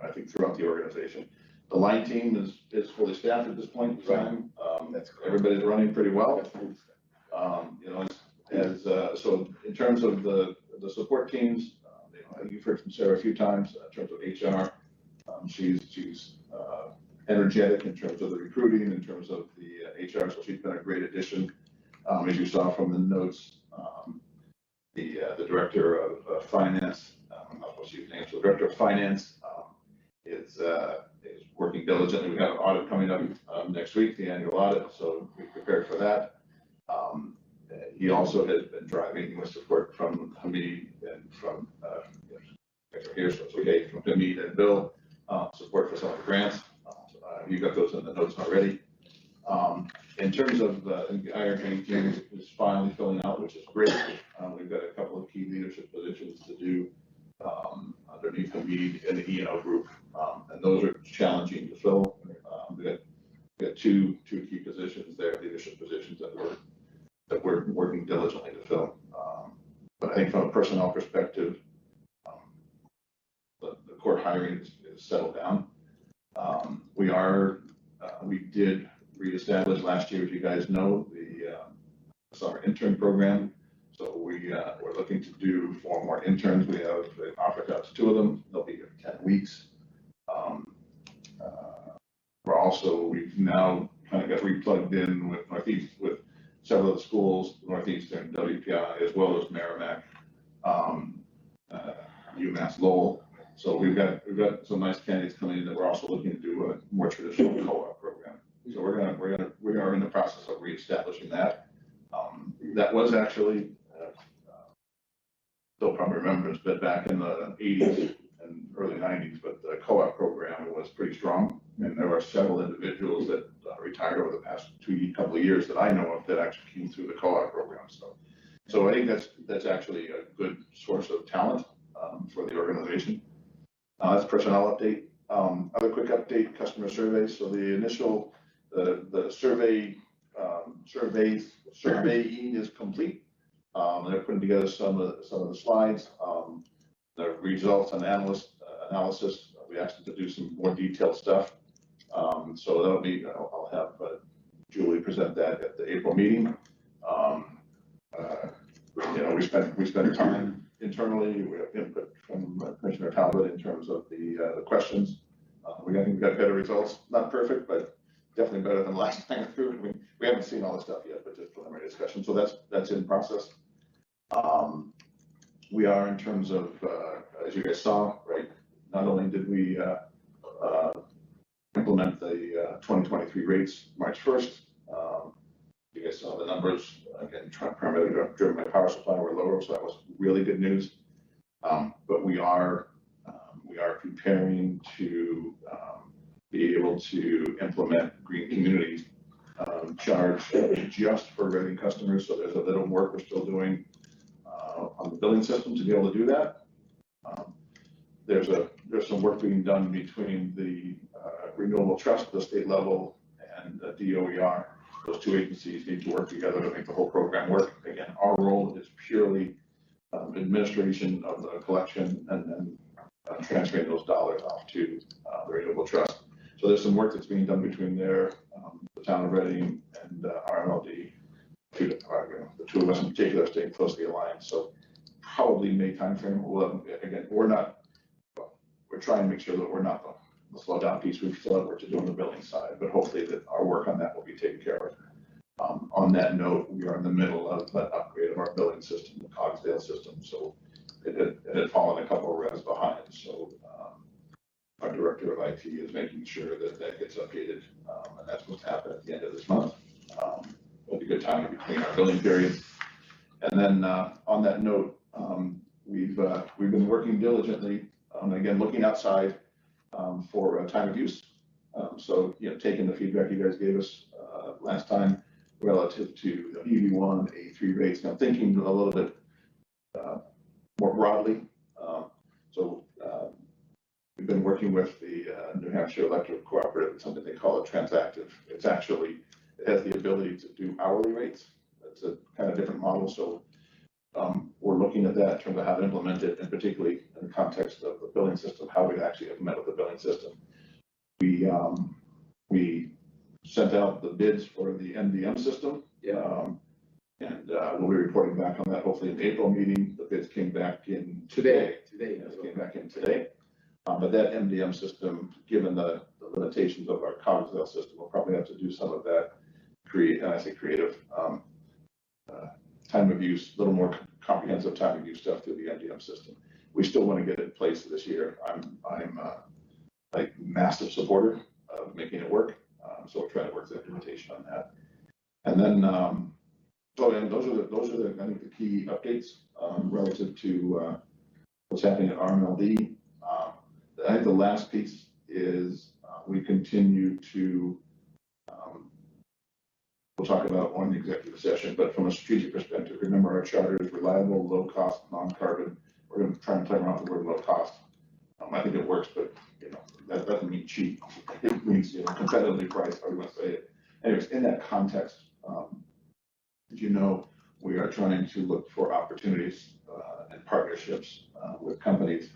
I think throughout the organization. The line team is fully staffed at this point in time. Everybody's running pretty well. So in terms of the support teams, you've heard from Sarah a few times in terms of HR. She's energetic in terms of the recruiting, in terms of the HR, so she's been a great addition. As you saw from the notes, the director of finance, I'm not supposed to use names, so the director of finance is working diligently. We have an audit coming up next week, the annual audit, so we prepared for that. He also has been driving with support from Hamid and from here, so it's okay, from Hamid and Bill, support for some of the grants. You got those in the notes already. In terms of the IRG team is finally filling out, which is great. We've got a couple of key leadership positions to do underneath Hamid and the E&O group, and those are challenging to fill. We got two key positions there, leadership positions that we're working diligently to fill. But I think from a personnel perspective, the core hiring is settled down. We did reestablish last year, as you guys know, the summer intern program. So we're looking to do 4 more interns. We have offered out to 2 of them. They'll be here 10 weeks. We've now kind of got replugged in with Northeast, with several of the schools, Northeastern, WPI, as well as Merrimack, UMass Lowell. So we've got some nice candidates coming in that we're also looking to do a more traditional co-op program. So we are in the process of reestablishing that. That was actually, still probably remembers, but back in the 80s and early 90s, but the co-op program was pretty strong. And there were several individuals that retired over the past couple of years that I know of that actually came through the co-op program. So I think that's actually a good source of talent for the organization. That's personnel update. Other quick update, customer surveys. So the initial, the surveying is complete. They're putting together some of the slides. The results and analysis, we asked them to do some more detailed stuff. So that'll be, I'll have Julie present that at the April meeting. We spent time internally. We have input from Commissioner Talbot in terms of the questions. We got better results. Not perfect, but definitely better than last time through. We haven't seen all the stuff yet, but just preliminary discussion. So that's in process. We are in terms of, as you guys saw, right? Not only did we implement the 2023 rates March 1st. You guys saw the numbers. Again, primarily driven by power supply were lower, so that was really good news. But we We are preparing to be able to implement green communities charge just for Reading customers. So there's a little work we're still doing on the billing system to be able to do that. There's some work being done between the Renewable Trust, the state level, and the DOER. Those two agencies need to work together to make the whole program work. Again, our role is purely administration of the collection and then transferring those dollars off to the Renewable Trust. So there's some work that's being done between there, the town of Reading and RMLD. The two of us in particular are staying closely aligned. So probably May timeframe. Again, we're trying to make sure that we're not the slow down piece. We still have work to do on the billing side, but hopefully that our work on that will be taken care of. On that note, we are in the middle of an upgrade of our billing system, the Cogsdale system. So it had fallen a couple of revs behind. So our director of IT is making sure that that gets updated, and that's supposed to happen at the end of this month. It'll be a good time in between our billing periods. And then on that note, we've been working diligently, again, looking outside for time of use. So, taking the feedback you guys gave us last time relative to the EV1, A3 rates. Now, thinking a little bit more broadly. We've been working with the New Hampshire Electric Cooperative, something they call a transactive. It has the ability to do hourly rates. It's a kind of different model. So we're looking at that in terms of how to implement it, and particularly in the context of the billing system, how we'd actually implement with the billing system. We sent out the bids for the MDM system, and we'll be reporting back on that hopefully in the April meeting. The bids came back in today. Came back in today. But that MDM system, given the limitations of our Cogsdale system, we'll probably have to do some of that creative time of use, a little more comprehensive time of use stuff through the MDM system. We still want to get it in place this year. I'm a massive supporter of making it work. So we're trying to work the implementation on that. And then, those are the I think the key updates relative to what's happening at RMLD. I think the last piece is we continue to. We'll talk about on the executive session, but from a strategic perspective, remember our charter is reliable, low cost, non-carbon. We're going to try and play around with the word low cost. I think it works, but that doesn't mean cheap. It means competitively priced, however you want to say it. Anyways, in that context, as you know, we are trying to look for opportunities and partnerships with companies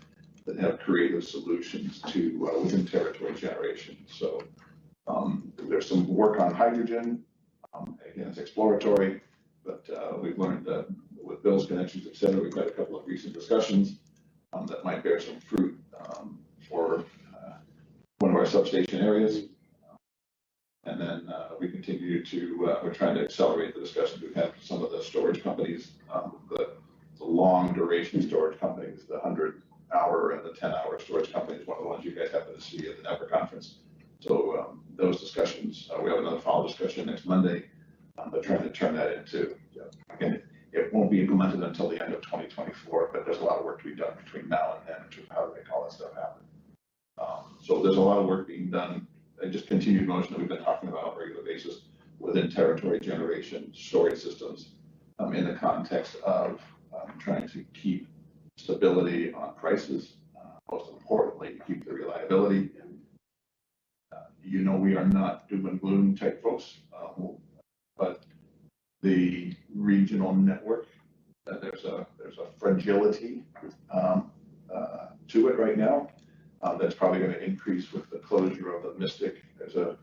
that have creative solutions to within territory generation. So there's some work on hydrogen. Again, it's exploratory, but we've learned that with Bill's connections, et cetera, we've had a couple of recent discussions that might bear some fruit for one of our substation areas. And then we continue to, we're trying to accelerate the discussions we've had with some of the storage companies, the long duration storage companies, the 100-hour and the 10-hour storage companies, one of the ones you guys happen to see at the NEPA conference. So those discussions, we have another follow discussion next Monday. They're trying to turn that into, again, it won't be implemented until the end of 2024, but there's a lot of work to be done between now and then in terms of how to make all that stuff happen. So there's a lot of work being done, and just continued motion that we've been talking about on a regular basis within territory generation storage systems in the context of trying to keep stability on prices, most importantly, keep the reliability. We are not doom and gloom type folks, but the regional network, there's a fragility to it right now that's probably going to increase with the closure of the Mystic. There's a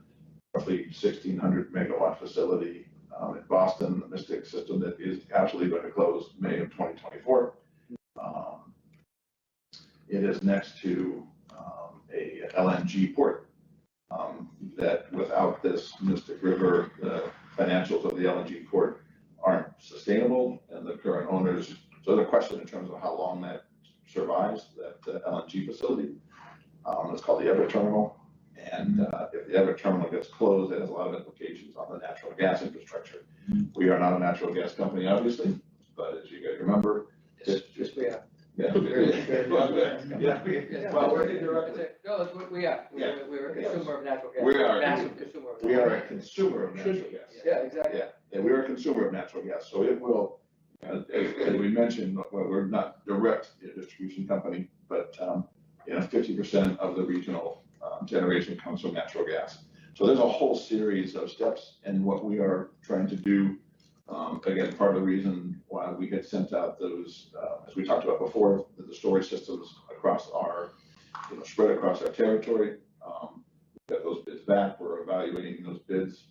roughly 1,600 megawatt facility in Boston, the Mystic system that is absolutely going to close May of 2024. It is next to a LNG port. That without this Mystic River, the financials of the LNG port aren't sustainable, and the current owners. So there's a question in terms of how long that survives, that LNG facility. It's called the Everett Terminal, and if the Everett Terminal gets closed, it has a lot of implications on the natural gas infrastructure. We are not a natural gas company, obviously, but as you guys remember, Yeah. Yeah, well, we're indirectly. No, we are. We're a consumer of natural gas. We are. Massive consumer of We natural are a gas. consumer of natural gas. Yeah, exactly. Yeah, we are a consumer of natural gas, so it will, as we mentioned, well, we're not direct distribution company, but, 50% of the regional, generation comes from natural gas. So there's a whole series of steps, and what we are trying to do, again, part of the reason why we had sent out those, as we talked about before, the storage systems across our, spread across our territory. We got those bids back, we're evaluating those bids,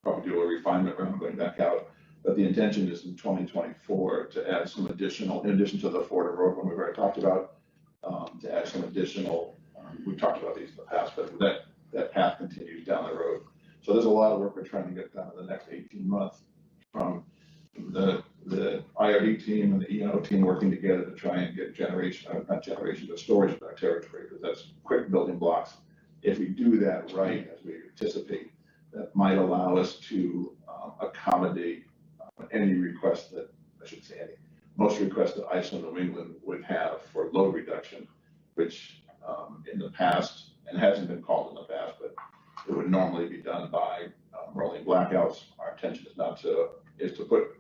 probably do a refinement round going back out. But the intention is in 2024 to add some additional, in addition to the Florida road one we've already talked about, to add some additional, we've talked about these in the past, but that path continues down the road. So there's a lot of work we're trying to get done in the next 18 months from the IRD team and the E&O team working together to try and get not generation, but storage in our territory, because that's quick building blocks. If we do that right, as we anticipate, that might allow us to accommodate any request that, I should say any, most requests that ISO New England would have for load reduction, which in the past, and hasn't been called in the past, but it would normally be done by rolling blackouts. Our intention is to put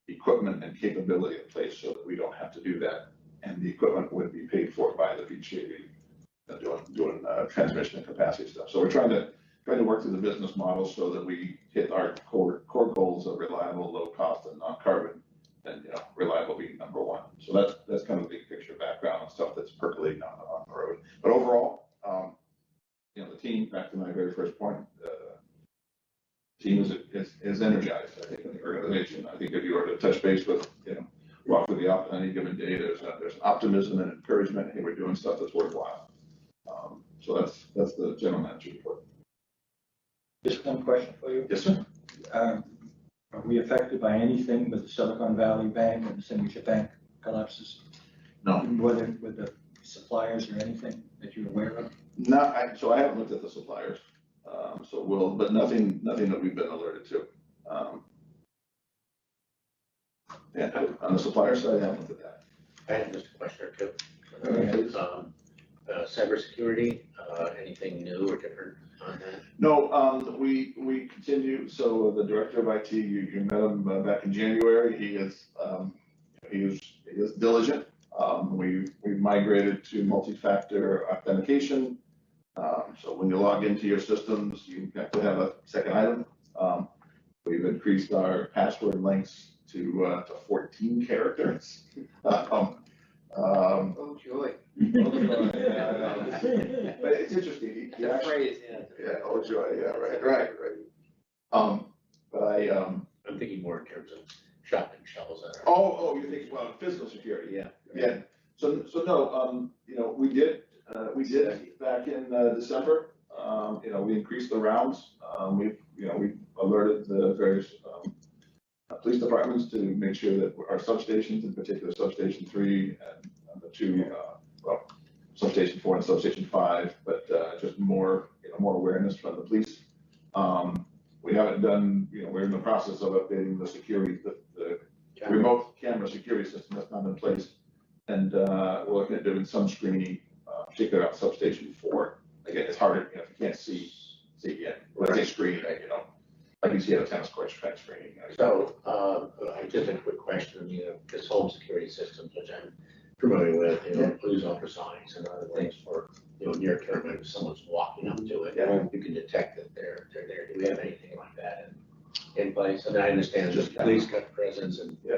equipment and capability in place so that we don't have to do that. And the equipment would be paid for by the VGA doing transmission and capacity stuff. So we're trying to work through the business model so that we hit our core goals of reliable, low cost, and non-carbon, and reliable being number one. So that's kind of the big picture background and stuff that's percolating on the road. But overall, the team, back to my very first point, the team is energized, I think, in the organization. I think if you were to touch base with, walk through the op on any given day, there's optimism and encouragement. Hey, we're doing stuff that's worthwhile. So that's the general manager report. Just one question for you. Yes, sir. Are we affected by anything with the Silicon Valley Bank and the Signature Bank collapses? No. Whether with the suppliers or anything that you're aware of? So I haven't looked at the suppliers. But nothing that we've been alerted to. On the supplier side, I haven't looked at that. I have just a question or two. Please. Cybersecurity, anything new or different on that? No, we continue. So the director of IT, you met him back in January. He is diligent. We migrated to multi-factor authentication. So when you log into your systems, you have to have a second item. We've increased our password lengths to 14 characters. Oh, joy. But it's interesting. He actually, oh joy, yeah, right. But I'm thinking more in terms of shotgun shells that are. Oh, you think, well, physical security. Yeah. So no, we did back in December. We increased the rounds. We alerted the various police departments to make sure that our substations, in particular Substation 3 and the two, Substation 4 and Substation 5, but just more awareness from the police. We haven't done, we're in the process of updating the security, the remote camera security system that's not in place. And we're looking at doing some screening, particularly on Substation 4. Again, it's harder, if you can't see yet. When I say screening, like you see at a tennis court, try screening. So, just a quick question, this home security systems, which I'm familiar with, includes ultrasonics and other things for, near term, if someone's walking up to it, you can detect that they're there. Do we have anything like that in place? And I understand just police got presence and. Be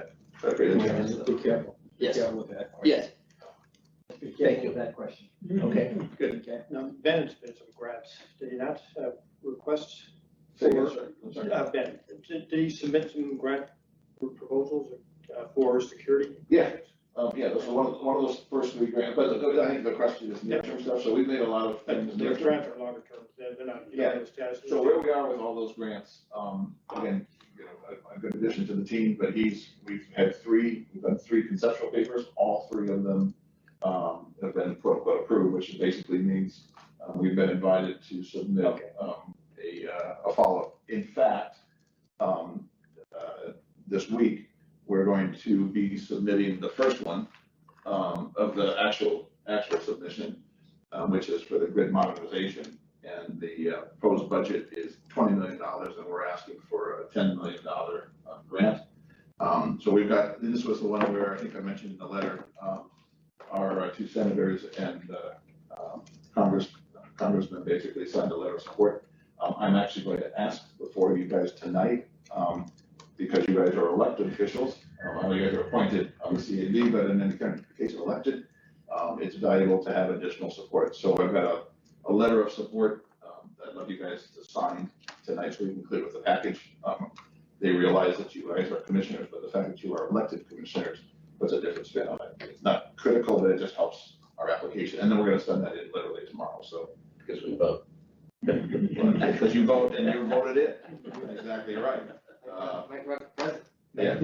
careful. Yes. Be careful with that. Yes. Be careful with that question. Okay, good. Okay. Now, Ben had submitted some grants. Did he not request? Ben, did he submit some grant proposals for security? Yeah. So one of those first 3 grants, but I think the question is near-term stuff, so we've made a lot of things. The grants are longer term, they're not, the status. So where we are with all those grants, again, a good addition to the team, but we've done 3 conceptual papers, all 3 of them have been quote unquote approved, which basically means we've been invited to submit a follow-up. In fact, this week, we're going to be submitting the first one, of the actual submission, which is for the grid modernization. And the proposed budget is $20 million, and we're asking for a $10 million grant. So we've got, this was the one where I think I mentioned in the letter, our two senators and congressman basically signed a letter of support. I'm actually going to ask before you guys tonight, because you guys are elected officials. I know you guys are appointed on the CAD, but in any kind of case of elected, it's valuable to have additional support. So I've got a letter of support that I'd love you guys to sign tonight so we can include it with the package. They realize that you guys are commissioners, but the fact that you are elected commissioners puts a different spin on it. It's not critical, but it just helps our application. And then we're going to send that in literally tomorrow. So Because we vote. because you vote and you voted in. Exactly right. Yeah.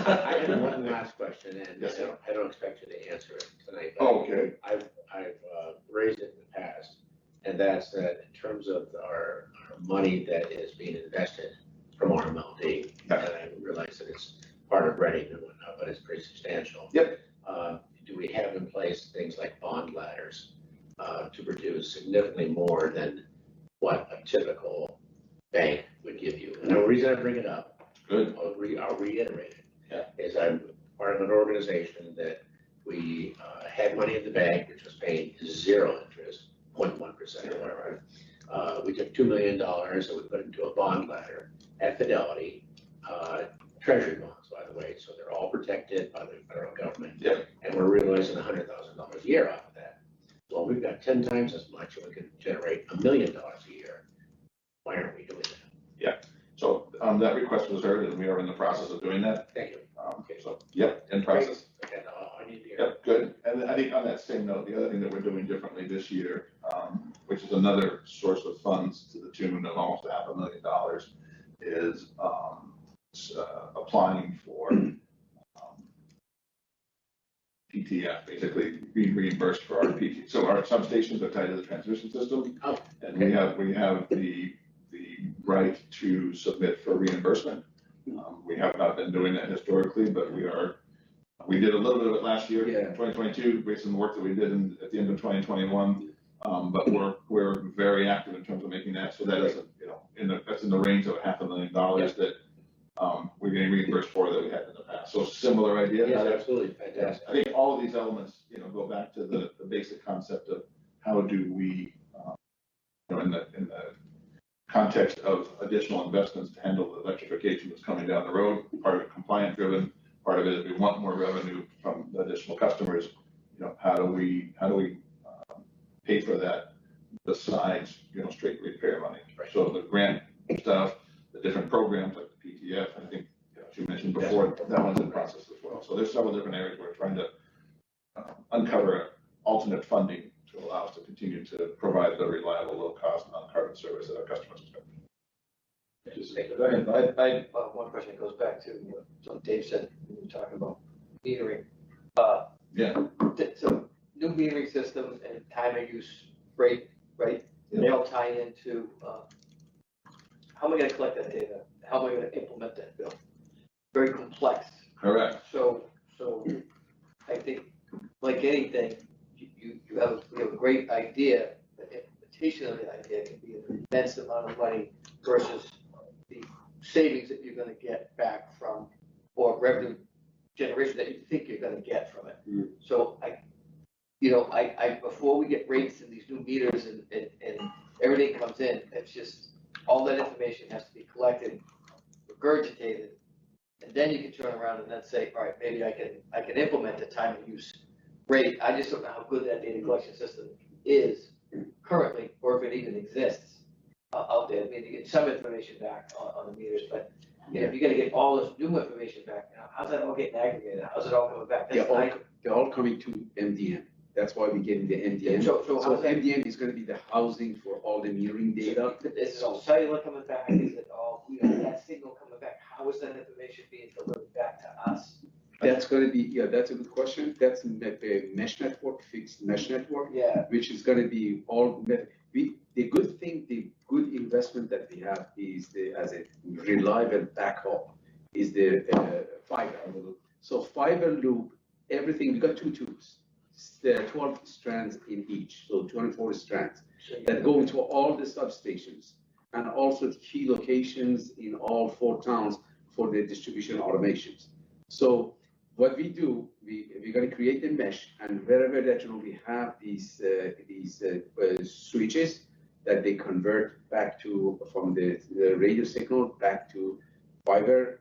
I have one last question, and Yes, sir. I don't expect you to answer it tonight. But Okay. I've raised it in the past, and that's that in terms of our money that is being invested from RMLD, and I realize that it's part of Reading and whatnot, but it's pretty substantial. Yep. Do we have in place things like bond ladders to produce significantly more than what a typical bank would give you? And the reason I bring it up, Good. I'll reiterate it, Yeah. is I'm part of an organization that we had money in the bank, which was paying 0 interest, 0.1% or whatever. We took $2 million that we put into a bond ladder at Fidelity, treasury bonds, by the way, so they're all protected by the federal government. Yep. And we're realizing $100,000 a year off of that. Well, we've got 10 times as much, and we can generate $1 million a year. Why aren't we doing that? So that request was heard, and we are in the process of doing that. Thank you. So, yep, in process. Okay, I need to hear. Yep, good. And I think on that same note, the other thing that we're doing differently this year, which is another source of funds to the tune of almost $500,000, is applying for PTF, basically being reimbursed for our PT. So our substations are tied to the transmission system, Oh, and we have the right to submit for reimbursement. We have not been doing that historically, but we did a little bit of it last year, in 2022, based on the work that we did at the end of 2021. But we're very active in terms of making that, so that isn't, that's in the range of $500,000 that we're getting reimbursed for that we had in the past. So similar idea. Yes, absolutely, fantastic. I think all of these elements, go back to the basic concept of how do we, in the context of additional investments to handle the electrification that's coming down the road, part of it compliant driven, part of it is we want more revenue from the additional customers. How do we pay for that besides, straight repair money? Right. So the grant stuff, the different programs like the PTF, I think, as you mentioned before, that one's in process as well. So there's several different areas where we're trying to uncover alternate funding to allow us to continue to provide the reliable, low-cost, non-carbon service that our customers expect. Go ahead. I one question that goes back to what Dave said when you were talking about metering. Yeah. So new metering systems and time of use rate, right? Yeah. They all tie into, how am I gonna collect that data? How am I gonna implement that bill? Very complex. Correct. So I think, like anything, we have a great idea, but implementation of the idea can be an immense amount of money versus the savings that you're gonna get back from, or revenue generation that you think you're gonna get from it. Mm-hmm. So I before we get rates and these new meters and everything comes in, it's just, all that information has to be collected, regurgitated, and then you can turn around and then say, all right, maybe I can implement the time of use rate. I just don't know how good that data collection system is currently, or if it even exists out there. I mean, you get some information back on the meters, but if you're gonna get all this new information back, how's that all getting aggregated? How's it all coming back? They're all coming to MDM. That's why we gave the MDM. So MDM is going to be the housing for all the metering data. Is it all cellular coming back? Is it all, that signal coming back? How is that information being delivered back to us? That's going to be, that's a good question. That's a mesh network, fixed mesh network, Yeah. which is going to be all, the good thing, the good investment that we have is as a reliable backup is the fiber loop. So fiber loop everything, we got two tubes, 12 strands in each, so 24 strands that go into all the substations and also key locations in all 4 towns for the distribution automations. So what we do, we're going to create the mesh, and wherever that we have these switches that they convert back to from the radio signal back to fiber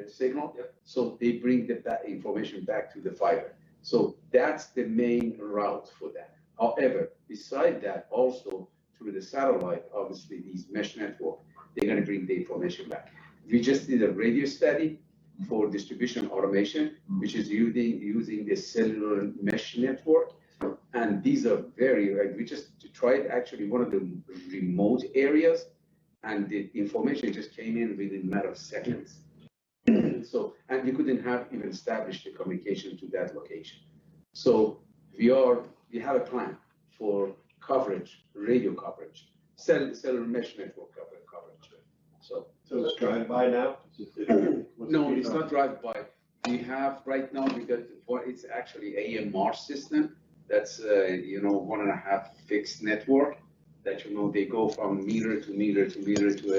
signal. So they bring that information back to the fiber. So that's the main route for that. However, beside that, also through the satellite, obviously these mesh network, they're going to bring the information back. We just did a radio study for distribution automation, which is using the cellular mesh network. And these are very, we just tried actually one of the remote areas, and the information just came in within a matter of seconds. So, and we couldn't have even established the communication to that location. So we have a plan for coverage, radio coverage, cellular mesh network coverage. So it's drive-by now? no, it's not drive-by. We have right now, we got what it's actually AMR system. That's 1.5 fixed network that they go from meter to meter to meter to a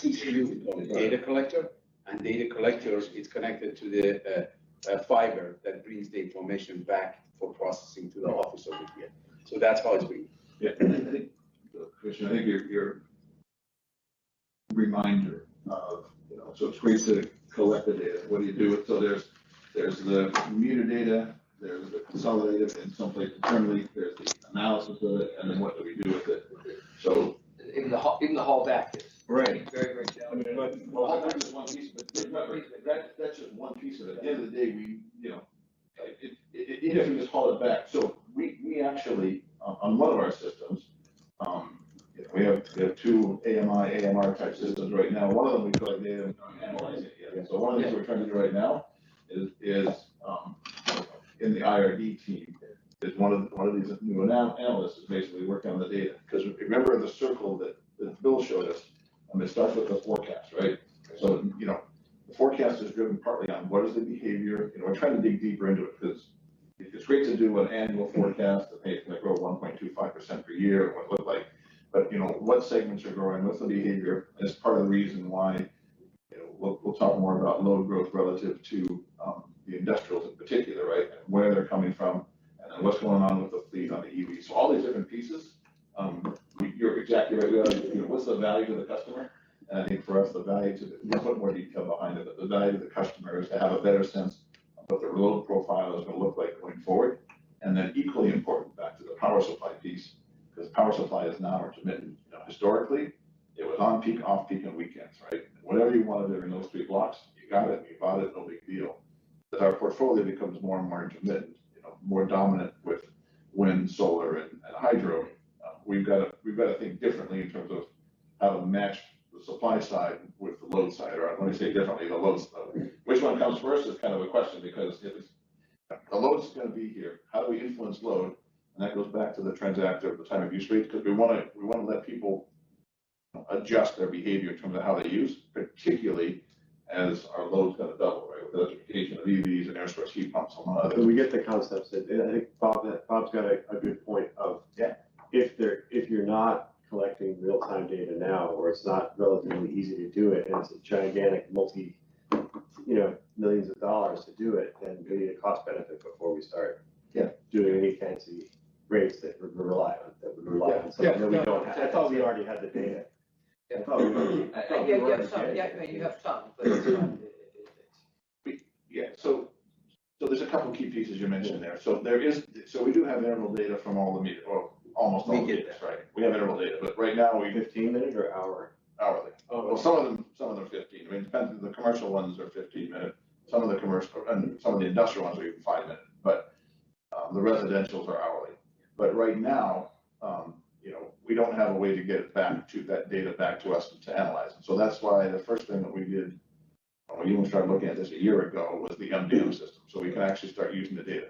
ECU, we call it data collector, and data collector is connected to the fiber that brings the information back for processing to the office over here. So that's how it's being. Yeah, and I think, Commissioner, I think your reminder of, so it's great to collect the data. What do you do with, so there's the meter data, there's the consolidated in someplace internally, there's the analysis of it, and then what do we do with it? So Even the hall back is right. very, very I mean, well, that's just one piece, but remember, that's just one piece of it. At the end of the day, we, even if we just haul it back, so we actually, on one of our systems, we have 2 AMR type systems right now. One of them we collect data and analyze it yet. So one of the things we're trying to do right now is in the IRD team, is one of these new analysts is basically working on the data. Because remember the circle that Bill showed us, it starts with the forecast, right? So, the forecast is driven partly on what is the behavior. We're trying to dig deeper into it because it's great to do an annual forecast that it's going to grow 1.25% per year, what it look like. But, what segments are growing, what's the behavior? And it's part of the reason why, we'll talk more about load growth relative to the industrials in particular, right? And where they're coming from, and then what's going on with the fleet on the EV. So all these different pieces, you're exactly right. We are, what's the value to the customer? And I think for us, the value we'll put more detail behind it, but the value to the customer is to have a better sense of what their load profile is going to look like going forward. And then equally important, back to the power supply piece, because power supply is now intermittent. Historically, it was on peak, off peak, and weekends, right? And whatever you wanted during those 3 blocks, you got it, you bought it, no big deal. As our portfolio becomes more and more intermittent, more dominant with wind, solar, and hydro, we've got to think differently in terms of how to match the supply side with the load side, or let me say differently, the load side. Which one comes first is kind of a question, because the load's going to be here. How do we influence load? And that goes back to the transactor of the time of use rate, because we want to let people adjust their behavior in terms of how they use, particularly as our load's going to double, right? With the electrification of EVs and air source heat pumps, among others. We get the concepts. And I think Bob's got a good point of, if you're not collecting real-time data now, or it's not relatively easy to do it, and it's a gigantic millions of dollars to do it, then we need a cost benefit before we start doing any fancy rates that would rely on something that we don't have. I thought we already had the data. I thought we already you have some, but it's not. So there's a couple key pieces you mentioned there. So we do have interval data from all the meters, or almost all the meters, right? We have interval data, but right now 15 minute or hour? Hourly. Oh, well, some of them 15. I mean, it depends. The commercial ones are 15 minute. Some of the commercial and some of the industrial ones are even 5 minute. But the residentials are hourly. But right now, we don't have a way to get that data back to us to analyze it. So that's why the first thing that we did when we even started looking at this a year ago was the MDM system. So we can actually start using the data.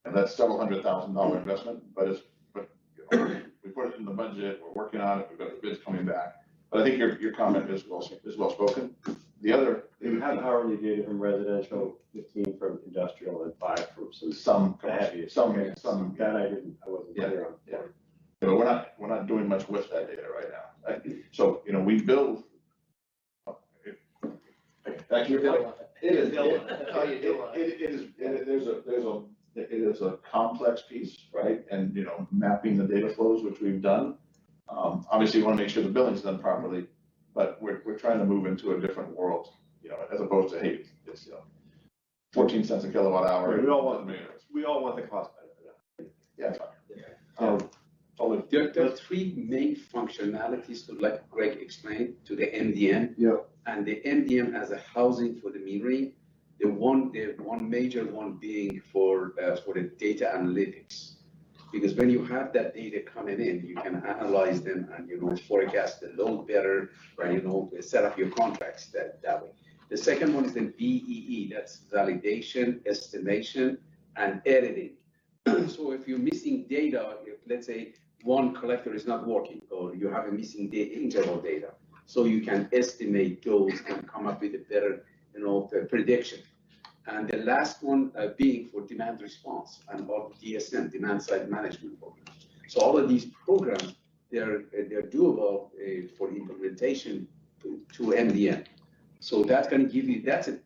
And that's several $100,000 investment, but we put it in the budget. We're working on it. We've got the bids coming back. But I think your comment is well spoken. The other, you have hourly data from residential, 15 from industrial, and 5 from Some, heavy. some, That I wasn't Yeah, clear on. yeah. But we're not doing much with that data right now. So, we build. Actually, it is, it is a complex piece, right? And, mapping the data flows, which we've done. Obviously, you want to make sure the billing's done properly, but we're trying to move into a different world, as opposed to, hey, it's, 14 cents a kilowatt hour. We all want the cost benefit. Yeah. Totally. There are three main functionalities, like Greg explained, to the MDM. Yeah. And the MDM as a housing for the metering, the one major one being for the data analytics. Because when you have that data coming in, you can analyze them and, forecast the load better, and, set up your contracts that way. The second one is the VEE, that's validation, estimation, and editing. So if you're missing data, let's say one collector is not working, or you have a missing interval data, so you can estimate those and come up with a better, prediction. And the last one being for demand response and all DSM, demand side management programs. So all of these programs, they're doable for implementation to MDM. So that's going to give you, that's a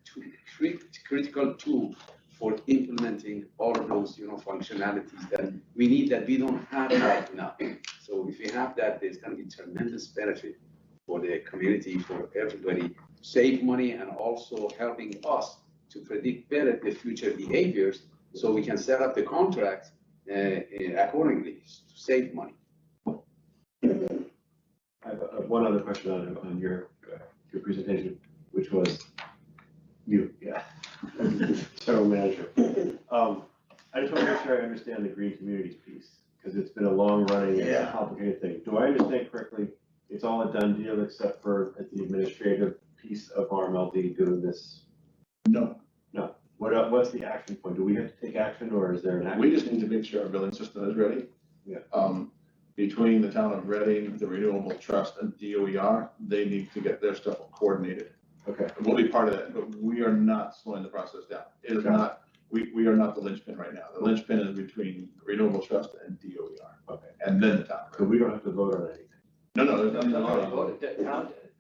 critical tool for implementing all of those, functionalities that we need that we don't have right now. So if we have that, there's going to be tremendous benefit for the community, for everybody, save money, and also helping us to predict better the future behaviors, so we can set up the contract accordingly to save money. I have one other question on your presentation, which was you, general manager. I just want to make sure I understand the green communities piece, because it's been a long running and complicated thing. Do I understand correctly? It's all a done deal except for the administrative piece of RMLD doing this? No. What's the action point? Do we have to take action, or is there an action? We just need to make sure our billing system is ready. Yeah. Between the town of Reading, the Renewable Trust, and DOER, they need to get their stuff coordinated. Okay. We'll be part of that, but we are not slowing the process down. It is not, we are not the linchpin right now. The linchpin is between Renewable Trust and DOER. Okay. And then the town. So we don't have to vote on anything? No, there's nothing.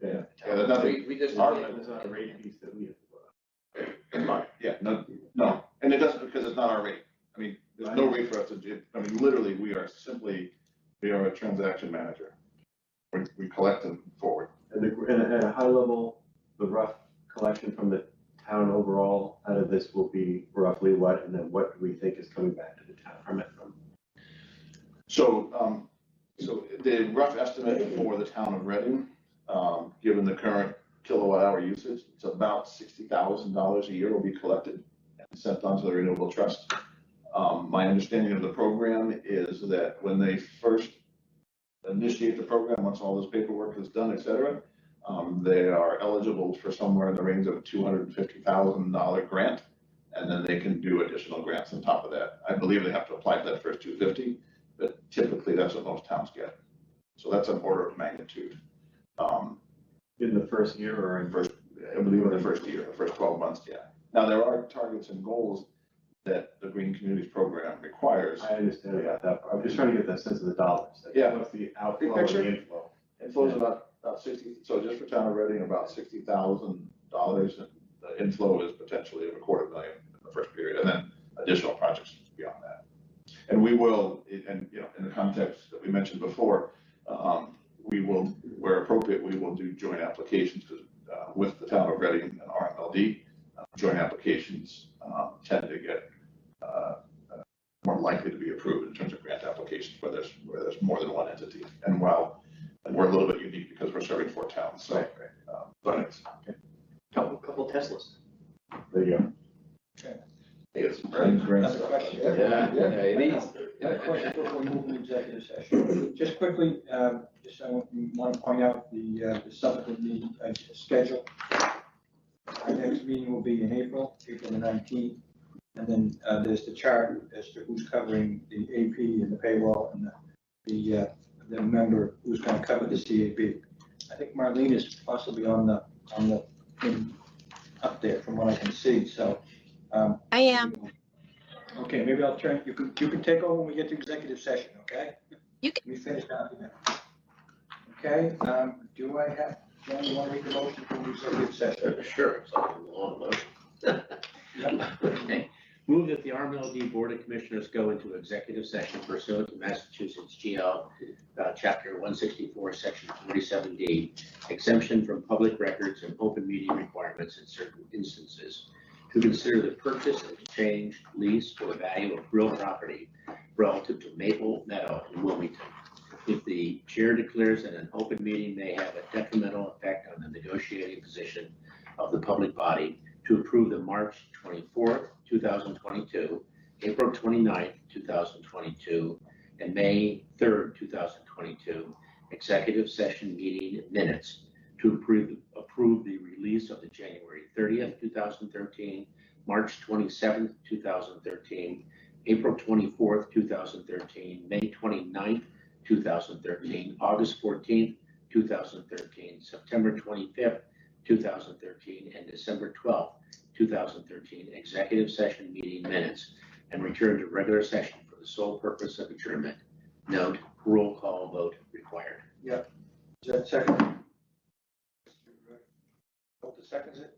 Yeah. There's nothing. We just. There's not a rate piece that we have to vote on. Yeah, no, and it doesn't, because it's not our rate. I mean, there's no rate for us to do. I mean, literally, we are a transaction manager. We collect them forward. And at a high level, the rough collection from the town overall out of this will be roughly what, and then what do we think is coming back to the town from it? So the rough estimate for the town of Reading, given the current kilowatt hour usage, it's about $60,000 a year will be collected and sent on to the Renewable Trust. My understanding of the program is that when they first initiate the program, once all this paperwork is done, et cetera, they are eligible for somewhere in the range of a $250,000 grant, and then they can do additional grants on top of that. I believe they have to apply for that first $250,000, but typically that's what most towns get. So that's an order of magnitude. In the first year or in first? I believe in the first year, the first 12 months, yeah. Now, there are targets and goals that the Green Communities Program requires. I understand about that. I'm just trying to get that sense of the dollars. Yeah. What's the outflow and the inflow? It flows about 60, so just for town of Reading, about $60,000, and the inflow is potentially $250,000 in the first period, and then additional projects beyond that. And we will, and in the context that we mentioned before, we will, where appropriate, we will do joint applications with the town of Reading and RMLD. Joint applications tend to get more likely to be approved in terms of grant applications where there's more than one entity. And while we're a little bit unique because we're serving 4 towns, so but it's Couple Teslas. There you go. Okay. it's Another question? It is. Another question before we move to executive session. Just quickly, I want to point out the subsequent meeting schedule. Our next meeting will be in April the 19th. And then there's the chart as to who's covering the AP and the payroll and the member who's going to cover the CAB. I think Marlene is possibly on up there from what I can see, so. I am. Okay, maybe I'll turn, you can take over when we get to executive session, okay? You can. Let me finish document. Okay, do I have, John, you want to make the motion for the executive session? Sure, so I'm on motion. Okay. Move that the RMLD Board of Commissioners go into executive session pursuant to Massachusetts GL, Chapter 164, Section 47D, exemption from public records and open meeting requirements in certain instances, to consider the purchase, exchange, lease, or value of real property relative to Maple Meadow in Wilmington. If the chair declares that an open meeting may have a detrimental effect on the negotiating position of the public body, to approve the March 24th, 2022, April 29th, 2022, and May 3rd, 2022 executive session meeting minutes, to approve the release of the January 30th, 2013, March 27th, 2013, April 24th, 2013, May 29th, 2013, August 14th, 2013, September 25th, 2013, and December 12th, 2013 executive session meeting minutes, and return to regular session for the sole purpose of adjournment. Note, roll call vote required. Yep. Is that second? Bolton seconds it.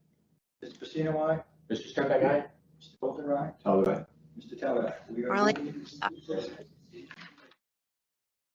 Mr. Pacino, aye. Mr. Sternbeck, aye? Mr. Bolton, aye. All right. Mr. Talbot, aye. We are Marley? moving into executive session.